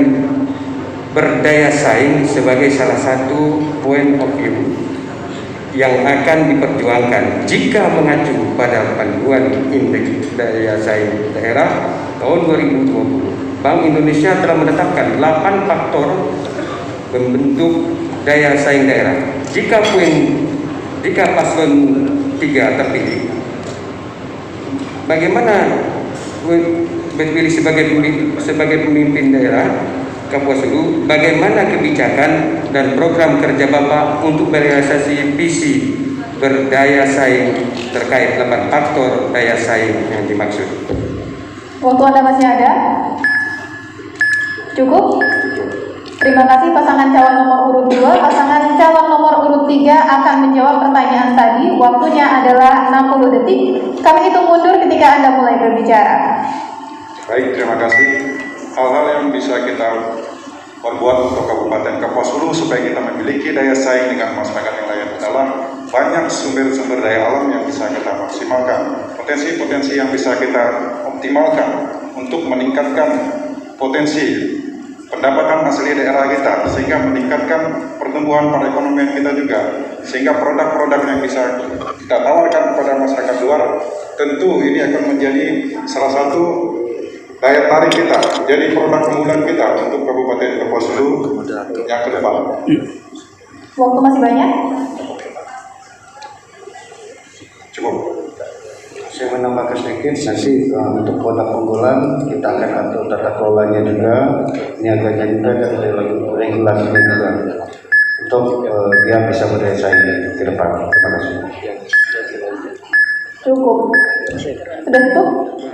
berdaya saing sebagai salah satu point of view yang akan diperjuangkan jika mengacu pada panduan indeks daya saing daerah tahun 2020. Bank Indonesia telah menetapkan 8 faktor membentuk daya saing daerah. Jika paslon 3 terpilih, bagaimana berpilih sebagai pemimpin daerah Kapuasulu, bagaimana kebijakan dan program kerja Bapak untuk merealisasi visi berdaya saing terkait 8 faktor daya saing yang dimaksud? Waktu Anda masih ada? Cukup? Terima kasih pasangan calon nomor urut 2. Pasangan calon nomor urut 3 akan menjawab pertanyaan tadi. Waktunya adalah 60 detik. Kami hitung mundur ketika Anda mulai berbicara. Baik, terima kasih. Hal-hal yang bisa kita perbuat untuk Kabupaten Kapuasulu supaya kita memiliki daya saing dengan masyarakat yang lain adalah banyak sumber-sumber daya alam yang bisa kita maksimalkan, potensi-potensi yang bisa kita optimalkan untuk meningkatkan potensi pendapatan asli daerah kita, sehingga meningkatkan pertumbuhan perekonomian kita juga, sehingga produk-produk yang bisa kita tawarkan kepada masyarakat luar, tentu ini akan menjadi salah satu daya tarik kita, jadi produk unggulan kita untuk Kabupaten Kapuasulu yang ke depan. Waktu masih banyak? Cukup. Saya menambahkan sedikit, nanti untuk produk unggulan kita akan atur tata kelolanya juga, niaganya juga, dan regulasinya juga untuk dia bisa berdaya saing ke depan. Terima kasih. Cukup. Sudah cukup?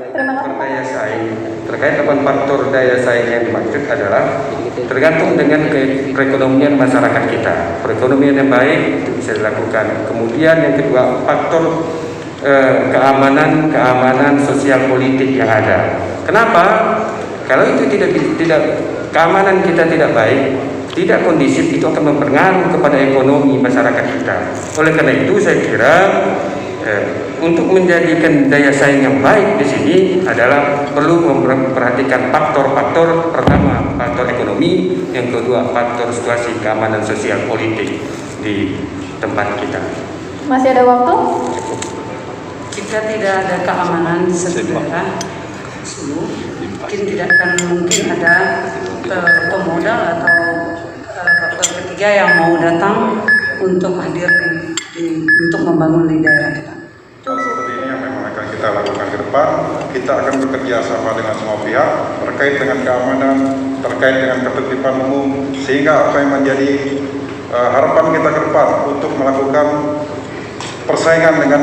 Terima kasih. Daya saing terkait 8 faktor daya saing yang dimaksud adalah tergantung dengan perekonomian masyarakat kita. Perekonomian yang baik itu bisa dilakukan. Kemudian yang kedua, faktor keamanan sosial politik yang ada. Kenapa? Kalau itu tidak keamanan kita tidak baik, tidak kondisif, itu akan mempengaruhi kepada ekonomi masyarakat kita. Oleh karena itu saya kira untuk menjadikan daya saing yang baik di sini adalah perlu memperhatikan faktor-faktor. Pertama, faktor ekonomi, yang kedua faktor situasi keamanan sosial politik di tempat kita. Masih ada waktu? Jika tidak ada keamanan sejahtera, mungkin tidak akan mungkin ada pemodal atau faktor ketiga yang mau datang untuk hadir untuk membangun di daerah kita. Hal seperti ini yang memang akan kita lakukan ke depan. Kita akan bekerja sama dengan semua pihak terkait dengan keamanan, terkait dengan ketertiban umum, sehingga apa yang menjadi harapan kita ke depan untuk melakukan persaingan dengan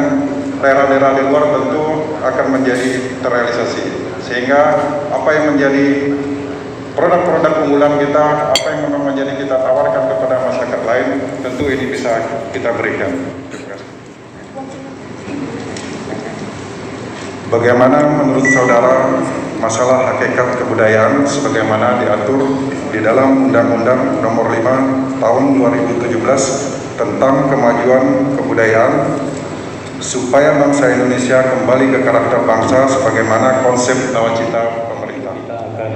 daerah-daerah di luar tentu akan menjadi terrealisasi. Sehingga apa yang menjadi produk-produk unggulan kita, apa yang memang menjadi kita tawarkan kepada masyarakat lain, tentu ini bisa kita berikan. Bagaimana menurut saudara masalah hakikat kebudayaan sebagaimana diatur di dalam Undang-Undang Nomor 5 Tahun 2017 tentang kemajuan kebudayaan supaya bangsa Indonesia kembali ke karakter bangsa sebagaimana konsep nawacita pemerintah. Kita akan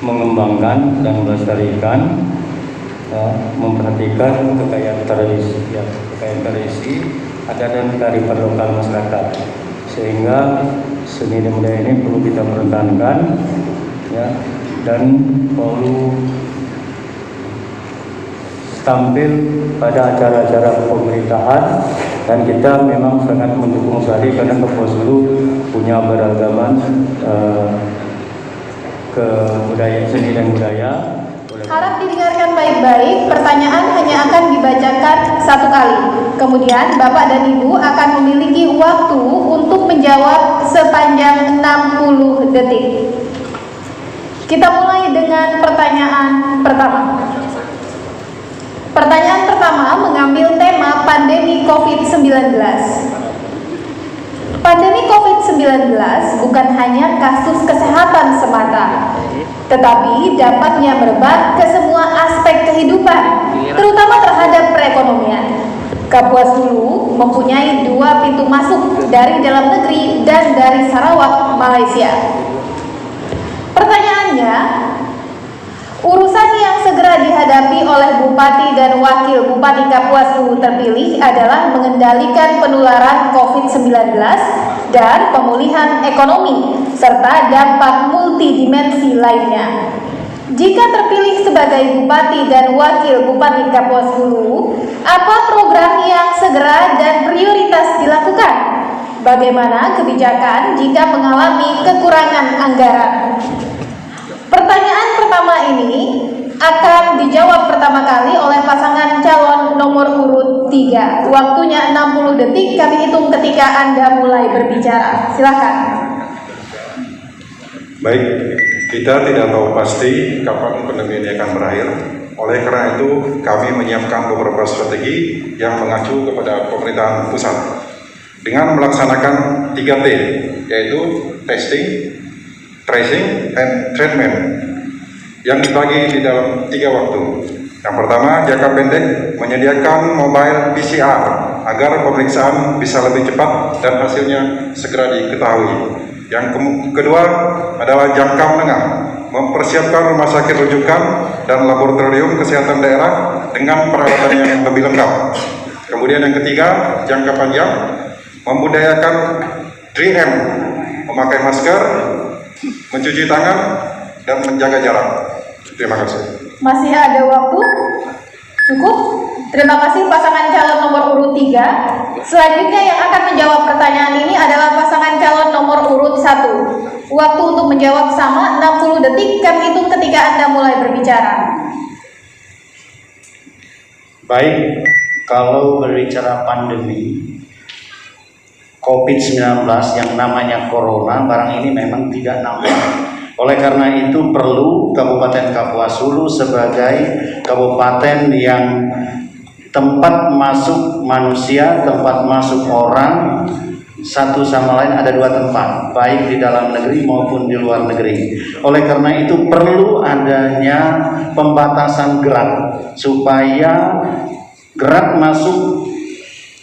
mengembangkan dan melestarikan, memperhatikan kekayaan tradisi, adat dan kearifan lokal masyarakat, sehingga seni dan budaya ini perlu kita pertahankan, dan perlu tampil pada acara-acara pemerintahan. Dan kita memang sangat mendukung sekali karena Kapuas Hulu punya beragaman kebudayaan, seni dan budaya. Harap didengarkan baik-baik, pertanyaan hanya akan dibacakan satu kali. Kemudian Bapak dan Ibu akan memiliki waktu untuk menjawab sepanjang 60 detik. Kita mulai dengan pertanyaan pertama. Pertanyaan pertama mengambil tema pandemi COVID-19. Pandemi COVID-19 bukan hanya kasus kesehatan semata, tetapi dapatnya merebak ke semua aspek kehidupan, terutama terhadap perekonomian. Kapuas Hulu mempunyai 2 pintu masuk, dari dalam negeri dan dari Sarawak, Malaysia. Pertanyaannya, urusan yang segera dihadapi oleh Bupati dan Wakil Bupati Kapuas Hulu terpilih adalah mengendalikan penularan COVID-19 dan pemulihan ekonomi, serta dampak multidimensi lainnya. Jika terpilih sebagai Bupati dan Wakil Bupati Kapuas Hulu, apa program yang segera dan prioritas dilakukan? Bagaimana kebijakan jika mengalami kekurangan anggaran? Pertanyaan pertama ini akan dijawab pertama kali oleh pasangan calon nomor urut 3. Waktunya 60 detik, kami hitung ketika Anda mulai berbicara. Silakan. Baik, kita tidak tahu pasti kapan pandemi ini akan berakhir. Oleh karena itu, kami menyiapkan beberapa strategi yang mengacu kepada pemerintahan pusat dengan melaksanakan 3T, yaitu testing, tracing, and treatment, yang dibagi di dalam 3 waktu. Yang pertama, jangka pendek, menyediakan mobile PCR agar pemeriksaan bisa lebih cepat dan hasilnya segera diketahui. Yang kedua adalah jangka menengah, mempersiapkan rumah sakit rujukan dan laboratorium kesehatan daerah dengan peralatan yang lebih lengkap. Kemudian yang ketiga, jangka panjang, membudayakan 3M, memakai masker, mencuci tangan, dan menjaga jarak. Terima kasih. Masih ada waktu? Cukup? Terima kasih pasangan calon nomor urut 3. Selanjutnya yang akan menjawab pertanyaan ini adalah pasangan calon nomor urut 1. Waktu untuk menjawab sama 60 detik, kami hitung ketika Anda mulai berbicara. Baik, kalau berbicara pandemi COVID-19 yang namanya Corona, barang ini memang tidak nampak. Oleh karena itu perlu Kabupaten Kapuas Hulu sebagai kabupaten yang tempat masuk manusia, tempat masuk orang, satu sama lain ada 2 tempat, baik di dalam negeri maupun di luar negeri. Oleh karena itu perlu adanya pembatasan gerak supaya gerak masuk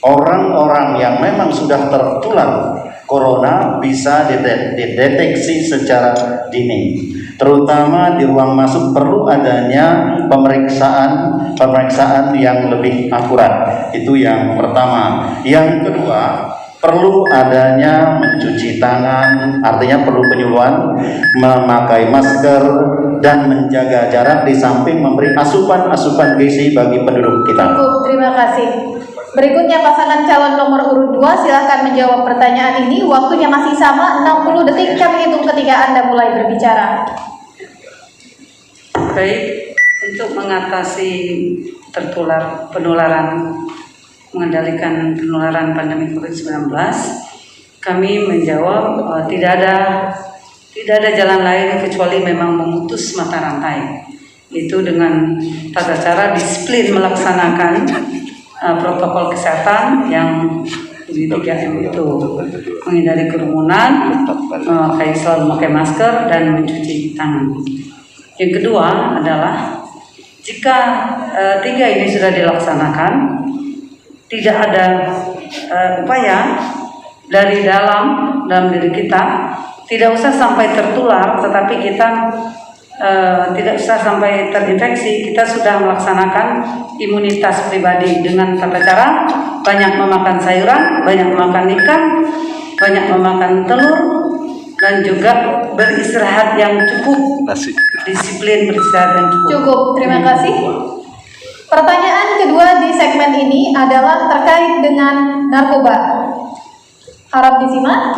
orang-orang yang memang sudah tertular Corona bisa dideteksi secara dini. Terutama di ruang masuk perlu adanya pemeriksaan yang lebih akurat. Itu yang pertama. Yang kedua, perlu adanya mencuci tangan, artinya perlu penyuluhan, memakai masker, dan menjaga jarak, di samping memberi asupan-asupan gizi bagi penduduk kita. Cukup, terima kasih. Berikutnya pasangan calon nomor urut 2, silakan menjawab pertanyaan ini. Waktunya masih sama, 60 detik. Kami hitung ketika Anda mulai berbicara. Baik, untuk mengatasi penularan, mengendalikan penularan pandemi COVID-19, kami menjawab tidak ada jalan lain kecuali memang memutus mata rantai. Itu dengan tata cara disiplin melaksanakan protokol kesehatan yang di 3M itu, menghindari kerumunan, selalu memakai masker, dan mencuci tangan. Yang kedua adalah jika 3 ini sudah dilaksanakan, tidak ada upaya dari dalam diri kita, tidak usah sampai tertular, tetapi kita tidak usah sampai terinfeksi. Kita sudah melaksanakan imunitas pribadi dengan tata cara banyak memakan sayuran, banyak memakan ikan, banyak memakan telur, dan juga beristirahat yang cukup. Disiplin beristirahat yang cukup. Cukup, terima kasih. Pertanyaan kedua di segmen ini adalah terkait dengan narkoba. Harap disimak.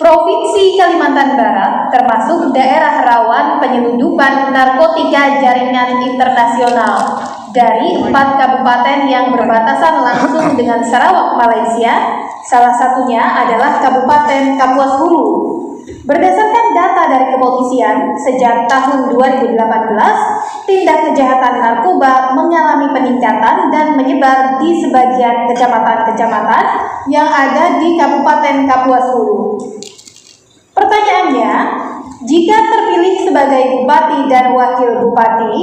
Provinsi Kalimantan Barat termasuk daerah rawan penyelundupan narkotika jaringan internasional. Dari 4 kabupaten yang berbatasan langsung dengan Sarawak, Malaysia, salah satunya adalah Kabupaten Kapuas Hulu. Berdasarkan data dari kepolisian, sejak tahun 2018, tindak kejahatan narkoba mengalami peningkatan dan menyebar di sebagian kecamatan-kecamatan yang ada di Kabupaten Kapuas Hulu. Pertanyaannya, jika terpilih sebagai bupati dan wakil bupati,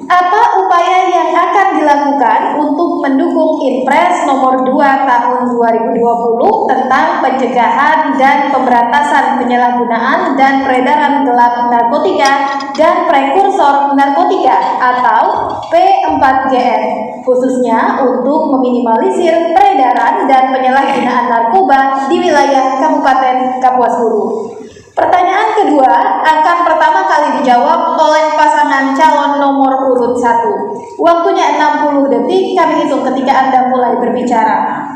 apa upaya yang akan dilakukan untuk mendukung Inpres nomor 2 tahun 2020 tentang pencegahan dan pemberantasan penyalahgunaan dan peredaran gelap narkotika dan prekursor narkotika atau P4GN, khususnya untuk meminimalisir peredaran dan penyalahgunaan narkoba di wilayah Kabupaten Kapuas Hulu? Pertanyaan kedua akan pertama kali dijawab oleh pasangan calon nomor urut 1. Waktunya 60 detik, kami hitung ketika Anda mulai berbicara.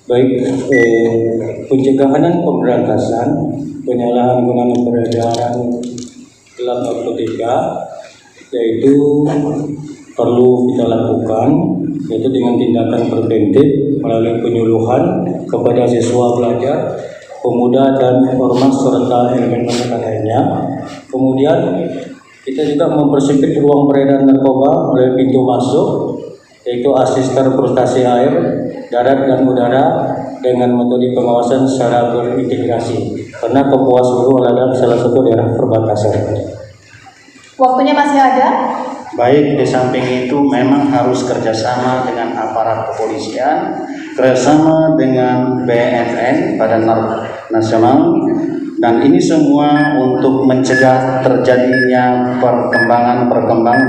Baik, pencegahan dan pemberantasan penyalahgunaan peredaran gelap narkotika yaitu perlu kita lakukan, yaitu dengan tindakan preventif melalui penyuluhan kepada siswa belajar, pemuda dan ormas serta elemen masyarakat lainnya. Kemudian kita juga mempersempit ruang peredaran narkoba melalui pintu masuk, yaitu asisten transportasi air, darat dan udara dengan metode pengawasan secara berintegrasi. Karena Kapuas Hulu adalah salah satu daerah perbatasan. Waktunya masih ada. Baik, di samping itu memang harus kerjasama dengan aparat kepolisian, kerjasama dengan BNN, Badan Narkotika Nasional, dan ini semua untuk mencegah terjadinya perkembangan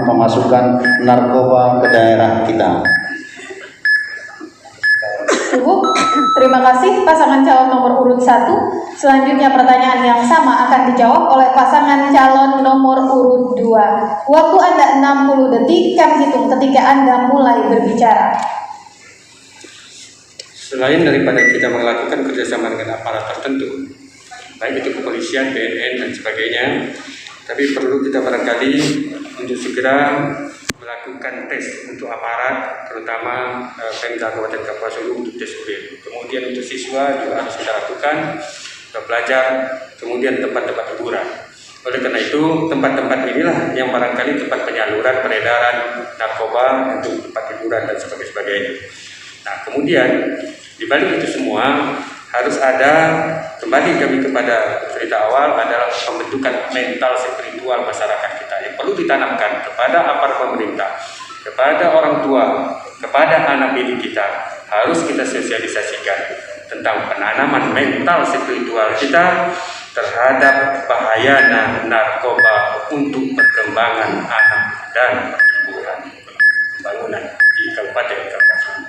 pemasukan narkoba ke daerah kita. Cukup. Terima kasih pasangan calon nomor urut 1. Selanjutnya pertanyaan yang sama akan dijawab oleh pasangan calon nomor urut 2. Waktu Anda 60 detik, kami hitung ketika Anda mulai berbicara. Selain daripada kita melakukan kerjasama dengan aparat tertentu, baik itu kepolisian, BNN, dan sebagainya, tapi perlu kita barangkali untuk segera melakukan tes untuk aparat, terutama Pemda Kabupaten Kapuas Hulu untuk tes urin. Kemudian untuk siswa juga harus kita lakukan, pelajar, kemudian tempat-tempat hiburan. Oleh karena itu, tempat-tempat inilah yang barangkali tempat penyaluran, peredaran narkoba untuk tempat hiburan dan sebagainya. Nah, kemudian di balik itu semua harus ada, kembali kami kepada cerita awal, adalah pembentukan mental spiritual masyarakat kita yang perlu ditanamkan kepada aparat pemerintah, kepada orang tua, kepada anak didik kita. Harus kita sosialisasikan tentang penanaman mental spiritual kita terhadap bahaya narkoba untuk perkembangan anak dan pertumbuhan pembangunan di Kabupaten Kapuas Hulu.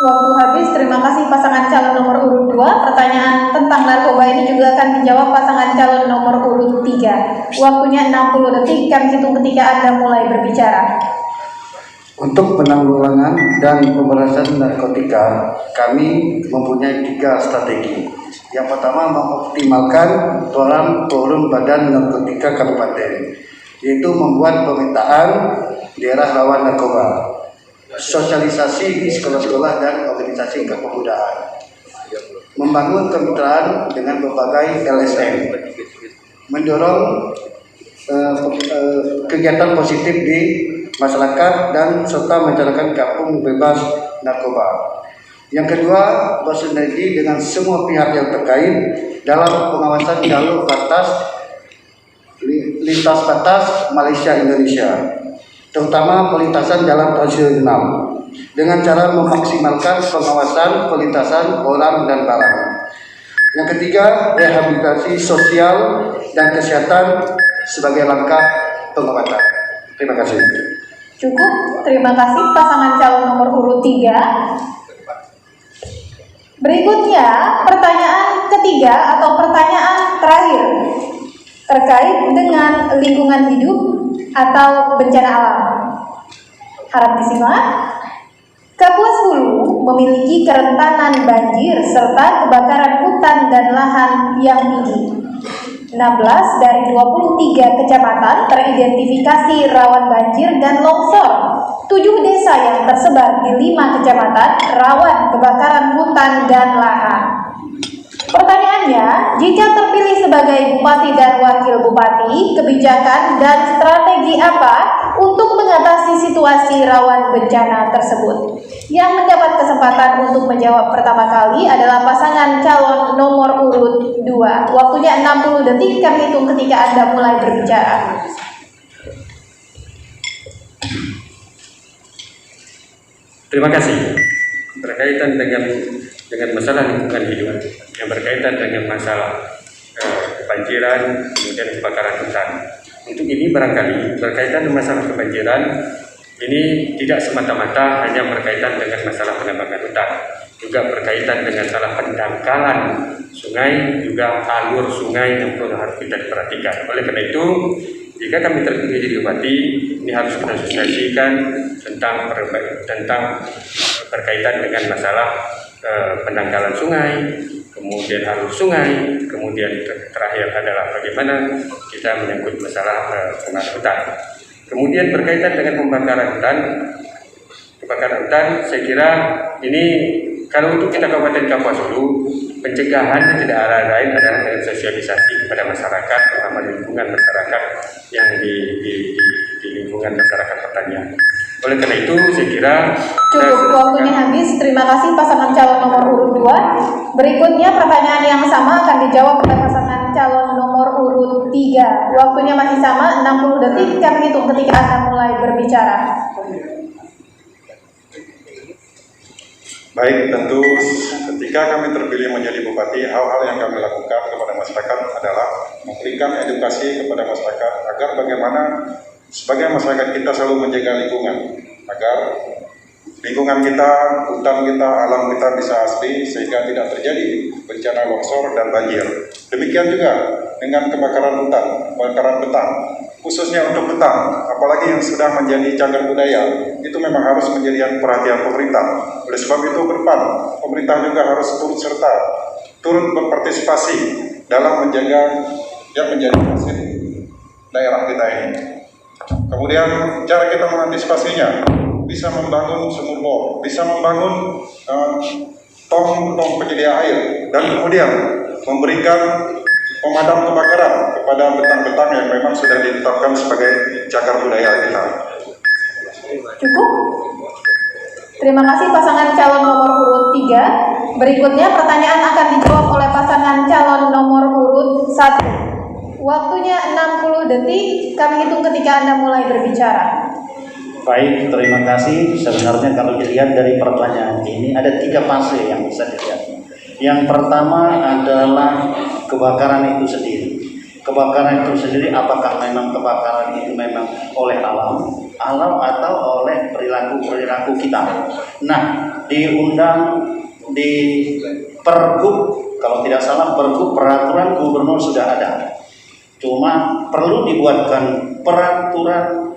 Waktu habis, terima kasih pasangan calon nomor urut 2. Pertanyaan tentang narkoba ini juga akan dijawab pasangan calon nomor urut 3. Waktunya 60 detik, kami hitung ketika Anda mulai berbicara. Untuk penanggulangan dan pemberantasan narkotika, kami mempunyai 3 strategi. Yang pertama, mengoptimalkan forum badan narkotika kabupaten, yaitu membuat pemetaan daerah rawan narkoba, sosialisasi di sekolah-sekolah dan organisasi kepemudaan, membangun kemitraan dengan berbagai LSM, mendorong kegiatan positif di masyarakat dan serta menciptakan kampung bebas narkoba. Yang kedua, bersinergi dengan semua pihak yang terkait dalam pengawasan jalur lintas batas Malaysia Indonesia, terutama perlintasan jalan transregional, dengan cara memaksimalkan pengawasan perlintasan orang dan barang. Yang ketiga, rehabilitasi sosial dan kesehatan sebagai langkah pengobatan. Terima kasih. Cukup, terima kasih pasangan calon nomor urut 3. Berikutnya, pertanyaan ketiga atau pertanyaan terakhir terkait dengan lingkungan hidup atau bencana alam. Harap disimak. Kapuas Hulu memiliki kerentanan banjir serta kebakaran hutan dan lahan yang tinggi. 16 dari 23 kecamatan teridentifikasi rawan banjir dan longsor. 7 desa yang tersebar di 5 kecamatan rawan kebakaran hutan dan lahan. Pertanyaannya, jika terpilih sebagai bupati dan wakil bupati, kebijakan dan strategi apa untuk mengatasi situasi rawan bencana tersebut? Yang mendapat kesempatan untuk menjawab pertama kali adalah pasangan calon nomor urut 2. Waktunya 60 detik, kami hitung ketika Anda mulai berbicara. Terima kasih. Berkaitan dengan masalah lingkungan hidup, yang berkaitan dengan masalah kebanjiran, kemudian kebakaran hutan. Untuk ini barangkali berkaitan dengan masalah kebanjiran, ini tidak semata-mata hanya berkaitan dengan masalah penebangan hutan, juga berkaitan dengan masalah pendangkalan sungai, juga alur sungai yang perlu harus kita perhatikan. Oleh karena itu, jika kami terpilih jadi bupati, ini harus kita sosialisasikan tentang berkaitan dengan masalah pendangkalan sungai, kemudian alur sungai, kemudian terakhir adalah bagaimana kita menyangkut masalah pengelolaan hutan. Kemudian berkaitan dengan kebakaran hutan, saya kira ini kalau untuk kita Kabupaten Kapuas Hulu, pencegahan tidak ada lain adalah dengan sosialisasi kepada masyarakat, terutama lingkungan masyarakat yang di lingkungan masyarakat pertanian. Oleh karena itu, saya kira cukup, waktunya habis. Terima kasih pasangan calon nomor urut 2. Berikutnya pertanyaan yang sama akan dijawab oleh pasangan calon nomor urut 3. Waktunya masih sama, 60 detik. Kami hitung ketika Anda mulai berbicara. Baik, tentu ketika kami terpilih menjadi bupati, hal-hal yang kami lakukan kepada masyarakat adalah memberikan edukasi kepada masyarakat agar bagaimana sebagai masyarakat kita selalu menjaga lingkungan, agar lingkungan kita, hutan kita, alam kita bisa asli sehingga tidak terjadi bencana longsor dan banjir. Demikian juga dengan kebakaran hutan, kebakaran betang, khususnya untuk betang, apalagi yang sudah menjadi cagar budaya, itu memang harus menjadi perhatian pemerintah. Oleh sebab itu ke depan, pemerintah juga harus turut berpartisipasi dalam menjaga yang menjadi hasil daerah kita ini. Kemudian cara kita mengantisipasinya, bisa membangun sumur bor, bisa membangun tong penyedia air, dan kemudian memberikan pemadam kebakaran kepada betang-betang yang memang sudah ditetapkan sebagai cagar budaya kita. Cukup? Terima kasih pasangan calon nomor urut 3. Berikutnya pertanyaan akan dijawab oleh pasangan calon nomor urut 1. Waktunya 60 detik, kami hitung ketika Anda mulai berbicara. Baik, terima kasih. Sebenarnya kalau dilihat dari pertanyaan ini ada 3 fase yang bisa dilihat. Yang pertama adalah kebakaran itu sendiri. Kebakaran itu sendiri apakah memang kebakaran itu memang oleh alam atau oleh perilaku kita. Nah, diundang di Pergub, kalau tidak salah Pergub peraturan gubernur sudah ada. Cuma perlu dibuatkan peraturan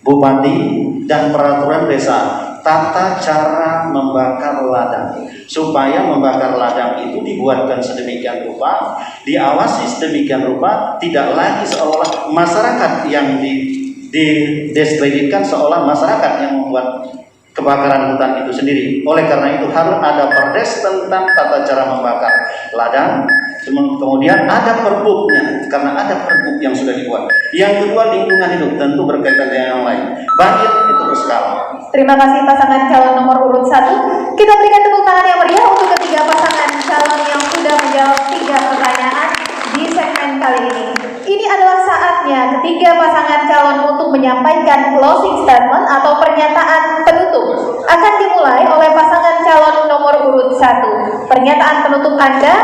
bupati dan peraturan desa tata cara membakar ladang, supaya membakar ladang itu dibuatkan sedemikian rupa, diawasi sedemikian rupa, tidak lagi seolah masyarakat yang didiskreditkan, seolah masyarakat yang membuat kebakaran hutan itu sendiri. Oleh karena itu harus ada perdes tentang tata cara membakar ladang, kemudian ada perbuknya, karena ada perbuk yang sudah dibuat. Yang kedua, lingkungan hidup, tentu berkaitan dengan yang lain. Banjir itu berskala. Terima kasih pasangan calon nomor urut 1. Kita berikan tepuk tangan yang meriah untuk ketiga pasangan calon yang sudah menjawab 3 pertanyaan di segmen kali ini. Ini adalah saatnya ketiga pasangan calon untuk menyampaikan closing statement atau pernyataan penutup. Akan dimulai oleh pasangan calon nomor urut 1. Pernyataan penutup Anda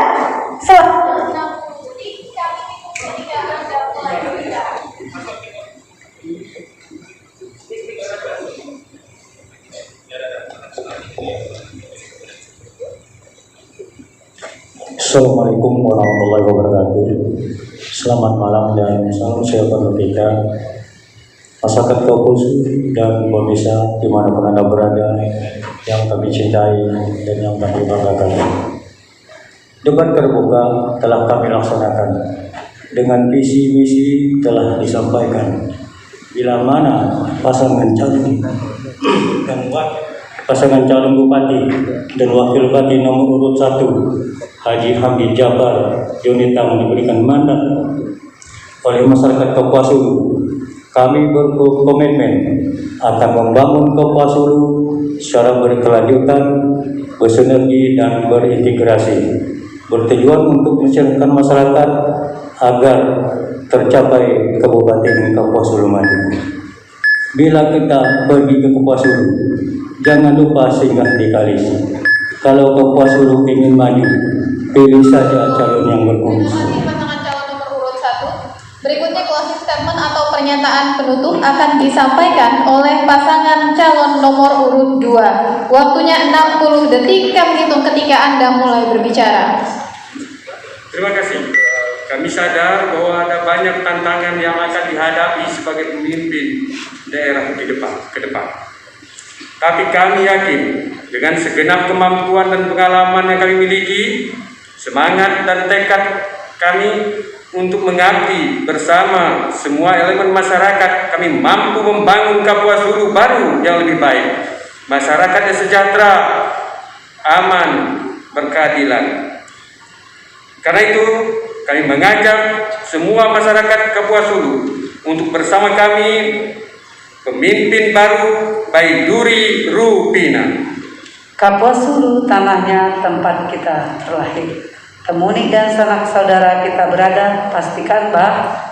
Assalamualaikum warahmatullahi wabarakatuh. Selamat malam dan salam sejahtera kita, masyarakat Kapusu dan pemirsa dimanapun Anda berada yang kami cintai dan yang kami banggakan. Debat terbuka telah kami laksanakan dengan visi misi telah disampaikan. Bila mana pasangan calon bupati dan wakil bupati nomor urut 1 Haji Hamdi Jabar Yunita diberikan mandat oleh masyarakat Kapuas Hulu, kami berkomitmen akan membangun Kapuas Hulu secara berkelanjutan, bersinergi dan berintegrasi, bertujuan untuk mencerahkan masyarakat agar tercapai Kabupaten Kapuas Hulu maju. Bila kita pergi ke Kapuas Hulu, jangan lupa singgah di Kalis. Kalau Kapuas Hulu ingin maju, pilih saja calon yang berkumis. Terima kasih pasangan calon nomor urut 1. Berikutnya closing statement atau pernyataan penutup akan disampaikan oleh pasangan calon nomor urut 2. Waktunya 60 detik, kami hitung ketika Anda mulai berbicara. Terima kasih. Kami sadar bahwa ada banyak tantangan yang akan dihadapi sebagai pemimpin daerah ke depan. Tapi kami yakin dengan segenap kemampuan dan pengalaman yang kami miliki, semangat dan tekad kami untuk mengabdi bersama semua elemen masyarakat, kami mampu membangun Kapuas Hulu baru yang lebih baik. Masyarakat yang sejahtera, aman, berkeadilan. Karena itu, kami mengajak semua masyarakat Kapuas Hulu untuk bersama kami pemimpin baru Baiduri Rupina. Kapuas Hulu tanahnya tempat kita terlahir. Temuni dan sanak saudara kita berada, pastikan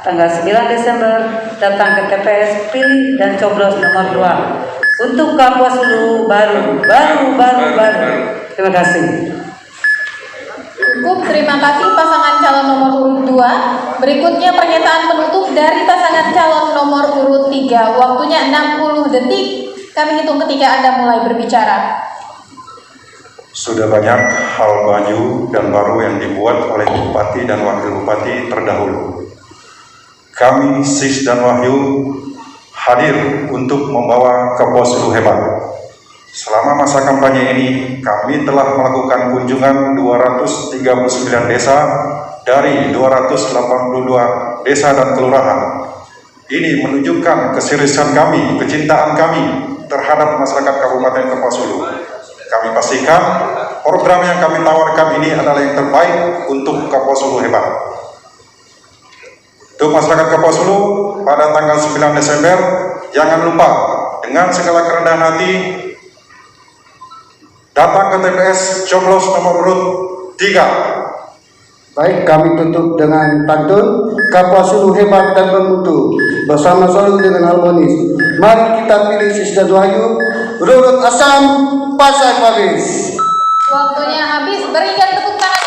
tanggal 9 Desember datang ke TPS, pilih dan coblos nomor 2 untuk Kapuas Hulu baru. Terima kasih. Cukup, terima kasih pasangan calon nomor urut 2. Berikutnya pernyataan penutup dari pasangan calon nomor urut 3. Waktunya 60 detik. Kami hitung ketika Anda mulai berbicara. Sudah banyak hal maju dan baru yang dibuat oleh Bupati dan Wakil Bupati terdahulu. Kami, Sis dan Wahyu, hadir untuk membawa Kapuas Hulu hebat. Selama masa kampanye ini, kami telah melakukan kunjungan 239 desa dari 282 desa dan kelurahan. Ini menunjukkan keseriusan kami, kecintaan kami terhadap masyarakat Kabupaten Kapuas Hulu. Kami pastikan program yang kami tawarkan ini adalah yang terbaik untuk Kapuas Hulu hebat. Untuk masyarakat Kapuas Hulu, pada tanggal 9 Desember, jangan lupa dengan segala kerendahan hati datang ke TPS coblos nomor urut 3. Baik, kami tutup dengan pantun Kapuas Hulu hebat dan bermutu, bersama selalu dengan harmonis. Mari kita pilih Sis dan Wahyu, Rurut Asam, Pasai Paris. Waktunya habis. Berikan tepuk tangan